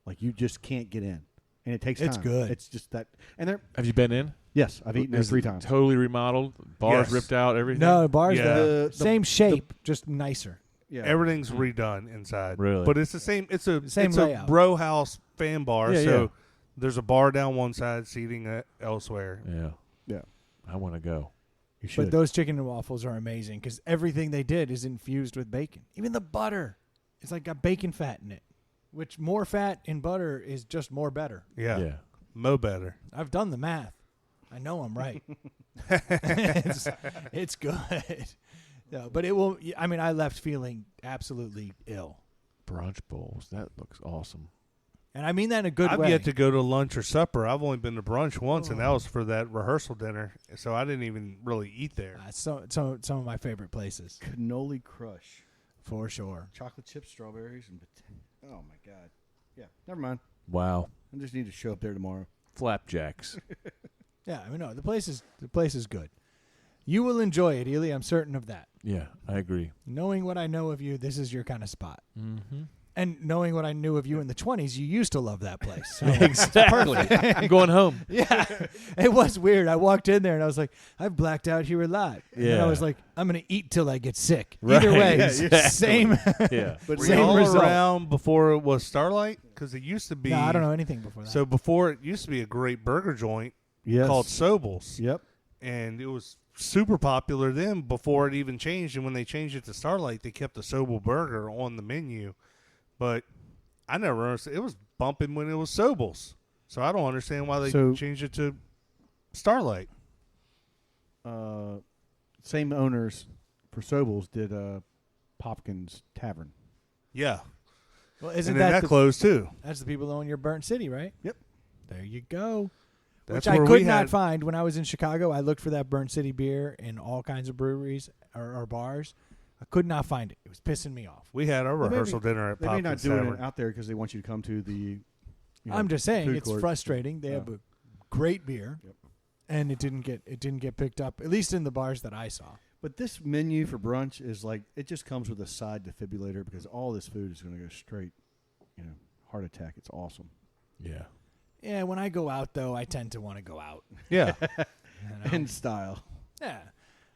Like you just can't get in, and it takes time. It's good. It's just that, and they're Have you been in? yes, I've eaten there Is 3 it times. Totally remodeled. Bars Yes. ripped out. Everything. No, bars Yeah. the same shape, just nicer. Yeah, Everything's redone inside. Really? But it's the same. It's a Same it's layout. a row house fan bar. Yeah, so yeah. there's a bar down one side, seating elsewhere. Yeah. yeah. I want to go. You should. But those chicken and waffles are amazing because everything they did is infused with bacon. Even the butter, it's like got bacon fat in it, which more fat in butter is just more better. Yeah. Mo better. I've done the math. I know I'm right. it's good. No, but it will. I mean, I left feeling absolutely ill, Brunch bowls. That looks awesome. and I mean that in a good I've way. yet to go to lunch or supper. I've only been to brunch once, and that was for that rehearsal dinner. So I didn't even really eat there. Some of my favorite places cannoli crush, for sure. chocolate chips, strawberries, and oh my god. Yeah, never mind. Wow. I just need to show up there tomorrow. Flapjacks. Yeah, I mean, no, the place is good. You will enjoy it, Ely. I'm certain of that. Yeah, I agree. Knowing what I know of you, this is your kind of spot. Mm-hmm. And knowing what I knew of you in the 20s, you used to love that place. So Exactly. I'm going home. yeah, it was weird. I walked in there and I was like, I've blacked out here a lot. And then I Yeah. was like, I'm going to eat till I get sick. Right. Either way, Yeah, exactly. same. Yeah. But Were same you all result. around before it was Starlight? Because it used to be. No, I don't know anything before that. So before it used to be a great burger joint Yes. called Sobel's. Yep. And it was super popular then before it even changed. And when they changed it to Starlight, they kept the Sobel burger on the menu. But I never understood. It was bumping when it was Sobel's. So I don't understand why they So- changed it to Starlight. Same owners for Sobel's did Popkins Tavern. Yeah. well, isn't And then that the, closed too. that's the people that own your Burnt City, right? Yep. There you go. That's Which I where could we not had- find when I was in Chicago. I looked for that Burnt City beer in all kinds of breweries or bars. I could not find it. It was pissing me off. We had our Well, maybe- rehearsal dinner at They may not Popkins do Tavern. it out there because they want you to come to the. You know, I'm just saying food it's court. frustrating. They have a great beer, Yep. and it didn't get picked up, at least in the bars that I saw. But this menu for brunch is like it just comes with a side defibrillator because all this food is going to go straight, heart attack. It's awesome. Yeah. Yeah, when I go out though, I tend to want to go out. Yeah. You know? In style. Yeah,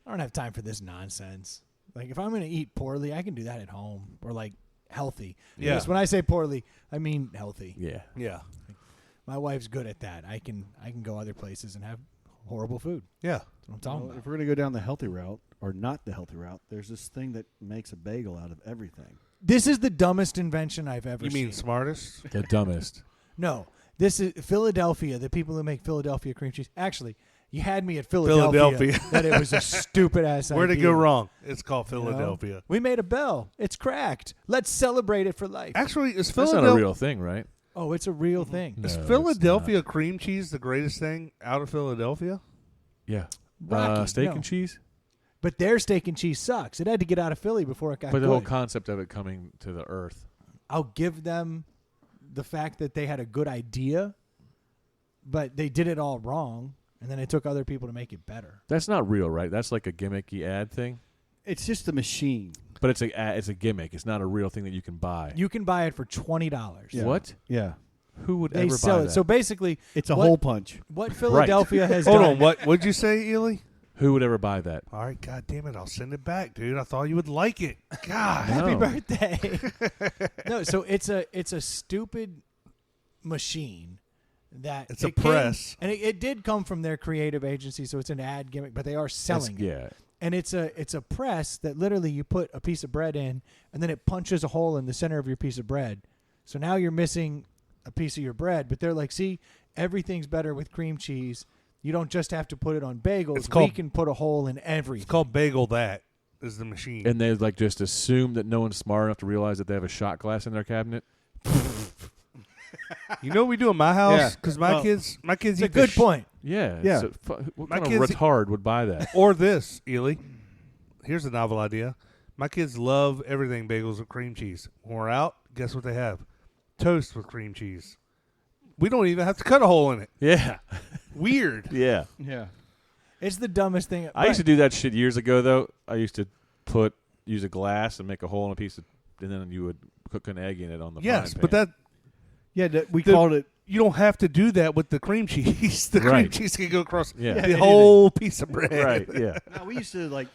I don't have time for this nonsense. Like if I'm going to eat poorly, I can do that at home or like healthy. Yeah. Because when I say poorly, I mean healthy. Yeah. Yeah. My wife's good at that. I can go other places and have horrible food. Yeah. That's what I'm talking Well, about. if we're going to go down the healthy route or not the healthy route, there's this thing that makes a bagel out of everything. This is the dumbest invention I've ever You seen. mean smartest? The dumbest. No, this is Philadelphia. The people who make Philadelphia cream cheese. Actually, you had me at Philadelphia. That it was a stupid ass. Where'd it idea. go wrong? It's called You know? Philadelphia. We made a bell. It's cracked. Let's celebrate it for life. Actually, is That's not a Philadelphia real thing, right? Oh, it's a real thing. No, is it's Philadelphia cream cheese the greatest thing out of Philadelphia? Yeah. Rocky, Steak no. and cheese? But their steak and cheese sucks. It had to get out of Philly before it got But the good. whole concept of it coming to the earth. I'll give them the fact that they had a good idea, but they did it all wrong, and then it took other people to make it better. That's not real, right? That's like a gimmicky ad thing. It's just a machine. But it's a gimmick. It's not a real thing that you can buy. You can buy it for $20. Yeah. What? Yeah. Who would They ever sell buy it. that? So basically, It's a What- hole punch. what Philadelphia has Hold done. on. What'd you say, Ely? Who would ever buy that? All right, God damn it! I'll send it back, dude. I thought you would like it. God. Happy No. birthday. No, so it's a stupid machine that It's a it came- press. and it did come from their creative agency, so it's an ad gimmick, but they are selling it. Yeah. And it's a press that literally you put a piece of bread in, and then it punches a hole in the center of your piece of bread. So now you're missing a piece of your bread, but they're like, see, everything's better with cream cheese. You don't just have to put it on bagels. It's called- we can put a hole in everything. It's called Bagel. That is the machine. And they like just assume that no one's smart enough to realize that they have a shot glass in their cabinet. You know what we do in my house? Yeah. Because my Well, kids It's eat a good point. Yeah. Yeah. So, what My kind of kids- retard would buy that? Or this, Ely. Here's a novel idea. My kids love everything bagels with cream cheese. When we're out, guess what they have? Toast with cream cheese. We don't even have to cut a hole in it. Yeah. Weird. Yeah. Yeah. It's the dumbest thing. I used to do that shit years ago, though. I used to use a glass and make a hole in a piece of, and then you would cook an egg in it on the Yes, frying but pan. we called it. you don't have to do that with the cream cheese. The cream Right. cheese can go across Yeah. the whole piece of bread. Right, yeah. No, we used to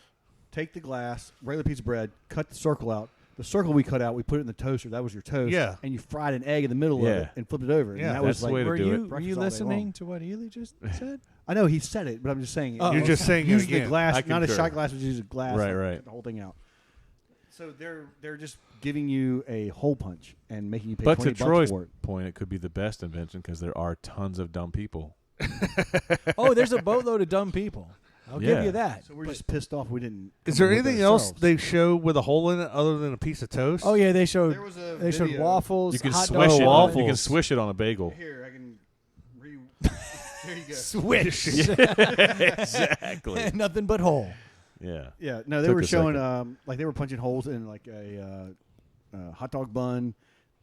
take the glass, regular piece of bread, cut the circle out. The circle we cut out, we put it in the toaster. That was your toast. Yeah. And you fried an egg in the middle of it and flipped it over. Yeah. And that That's was the like way to Were do you it. were breakfast you all day listening long. to what Ely just said? I know he said it, but I'm just saying. Oh, You're okay. just saying it Use the again. glass, I not a concur. shot glass, but use a glass. Right, and right. cut the whole thing out. So they're just giving you a hole punch and making you pay But to $20 Troy's for it. point, it could be the best invention because there are tons of dumb people. Oh, there's a boatload of dumb people. I'll Yeah. give you that. So we're But- just pissed off we didn't. Is come there up with it anything else ourselves. they show with a hole in it other than a piece of toast? Oh yeah, they showed There was a they showed video. waffles, You can hot swish dogs, it. waffles. You can swish it on a bagel. Here, I can. There you go. swish. Exactly. Nothing but whole. Yeah. Yeah, no, they Took were a showing second. they were punching holes in like a hot dog bun,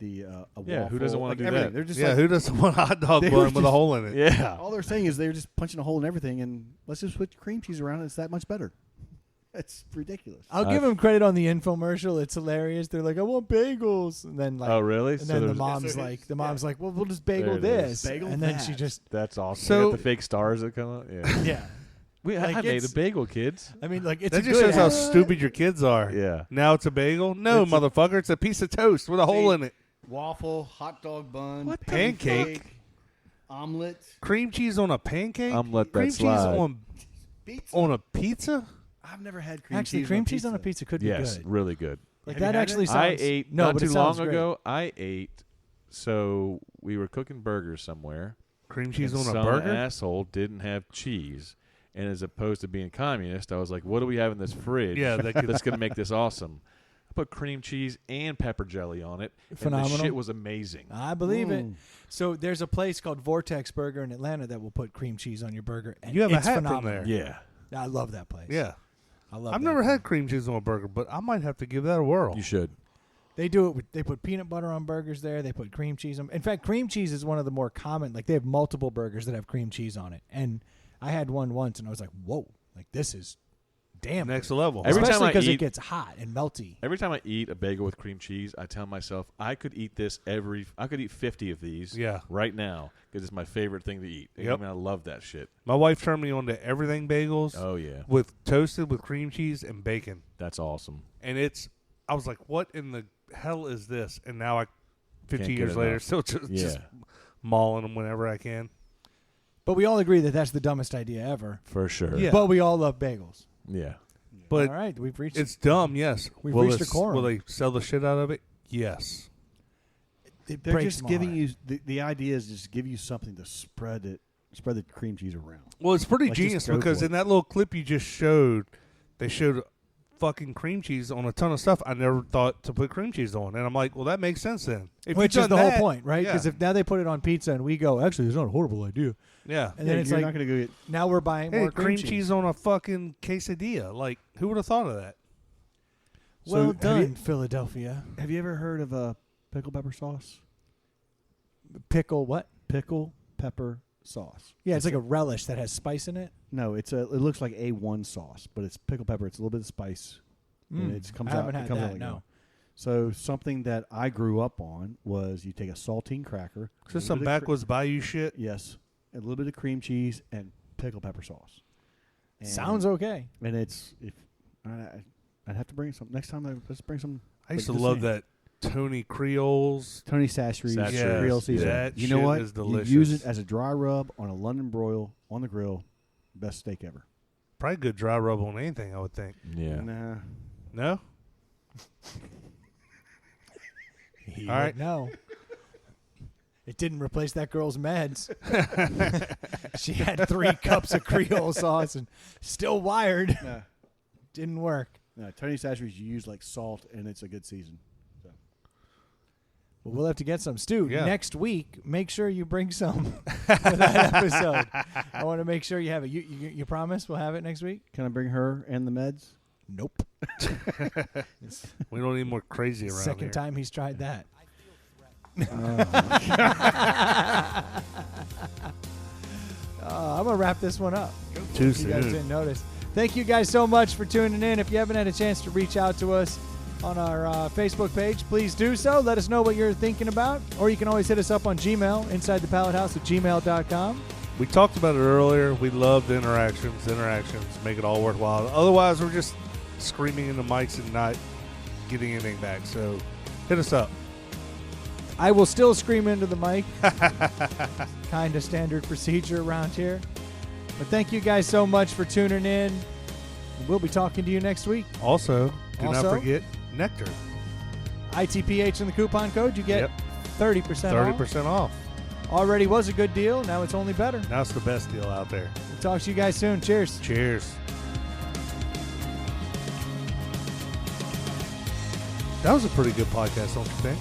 a Yeah, waffle. who doesn't wanna do everything. that? They're just yeah, like, who doesn't want a hot dog They bun were with a just- hole in it? Yeah. all they're saying is they're just punching a hole in everything, and let's just put cream cheese around it. It's that much better. It's ridiculous. I'll give them credit on the infomercial. It's hilarious. They're like, I want bagels, and then like, Oh, really? and then the there's- mom's so like, it's- well, we'll just bagel There it this, is. Bagel and then she that. just That's awesome. So- They got the fake stars that come out. Yeah. yeah. I made a it's- bagel, kids. I mean, like it's That a just good shows how ad. stupid your kids are. Yeah. Now it's a bagel? No, It's a- motherfucker. It's a piece of toast with a hole in it. Waffle, hot dog bun, What the- pancake, omelet, Cream cheese on a pancake? Let that Cream cheese slide. pizza. on a pizza? I've never had cream Actually, cheese. cream cheese on a pizza could be Yes, good. really good. Like Have you that had actually it? sounds. I ate no, not but too it long sounds great. ago. I ate. So we were cooking burgers somewhere. Cream cheese and on a some burger? asshole didn't have cheese, and as opposed to being communist, I was like, "What do we have in this fridge? Yeah, that could- that's gonna make this awesome." I put cream cheese and pepper jelly on it. Phenomenal. And the shit was amazing. I believe it. So there's a place called Vortex Burger in Atlanta that will put cream cheese on your burger. And You have a it's hat from phenomenal. there. Yeah, I love that place. Yeah. I love. I've that never place. had cream cheese on a burger, but I might have to give that a whirl. you should. They do it. They put peanut butter on burgers there. They put cream cheese on. In fact, cream cheese is one of the more common. Like they have multiple burgers that have cream cheese on it. And I had one once, and I was like, "Whoa! Like this is damn Next good." level. Every time Especially I because it eat- gets hot and melty. Every time I eat a bagel with cream cheese, I tell myself I could eat this I could eat 50 of these Yeah. right now because it's my favorite thing to eat. Yep. I mean, I love that shit. My wife turned me on to everything bagels Oh, yeah. with toasted with cream cheese and bacon. That's awesome. And I was like, what in the hell is this? And now 50 Can't get years later, enough. still just Yeah. mauling them whenever I can. But we all agree that that's the dumbest idea ever. For sure. Yeah. But we all love bagels. Yeah. But all right, we've reached. it's dumb, yes. We've will reached it- a quorum. Will they sell the shit out of it? Yes. it They're breaks just my giving heart. you the idea is just give you something to spread the cream cheese around. Well, it's pretty Like, just genius go because for in it. that little clip you just showed, they showed fucking cream cheese on a ton of stuff I never thought to put cream cheese on. And I'm like, well, that makes sense then. If Which you've is the done whole that- point, right? Yeah. Because if now they put it on pizza and we go, actually, it's not a horrible idea. yeah. And then it's you're like, not going to go get. now we're buying Hey, more cream cheese on a fucking quesadilla. Like, who would have thought of that? Well So, have done, you- Philadelphia. Have you ever heard of pickle pepper sauce? Pickle what? Pickle pepper sauce. Yeah, it's like a relish that has spice in it. No, it looks like A1 sauce, but it's pickle pepper. It's a little bit of spice. And it comes I haven't out. had it comes that, out like no. that. So something that I grew up on was you take a saltine cracker. Is this some backwoods bayou shit? Yes, a little bit of cream cheese and pickle pepper sauce. And, Sounds okay. And it's I'd have to bring some next time. Let's bring some. I used to just love saying. that Tony Creole's. Tony Sassery's Yes, Creole season. that You know shit what? is You use delicious. it as a dry rub on a London broil on the grill. Best steak ever. Probably good dry rub on anything, I would think. Yeah. Nah. No? He All right. No. It didn't replace that girl's meds. She had 3 cups of Creole sauce and still wired. Nah. Didn't work. No, Tony Sassery's you use like salt and it's a good season. Well, we'll have to get some. Stu, Yeah. next week, make sure you bring some for that episode. I want to make sure you have it. You promise we'll have it next week? Can I bring her and the meds? Nope. We don't need more crazy around Second here. time he's tried that. I'm going to wrap this one up. Go Too If you guys soon. didn't notice. Thank you guys so much for tuning in. If you haven't had a chance to reach out to us on our Facebook page, please do so. Let us know what you're thinking about. Or you can always hit us up on Gmail, insidethepallethouse@gmail.com. We talked about it earlier. We love the interactions. Interactions make it all worthwhile. Otherwise, we're just screaming in the mics and not getting anything back. So hit us up. I will still scream into the mic. Kind of standard procedure around here. But thank you guys so much for tuning in. We'll be talking to you next week. Also, do not Also- forget Nectar. ITPH in the coupon code. You get 30% off. 30% off. Already was a good deal. Now it's only better. Now it's the best deal out there. We'll talk to you guys soon. Cheers. Cheers. That was a pretty good podcast, don't you think?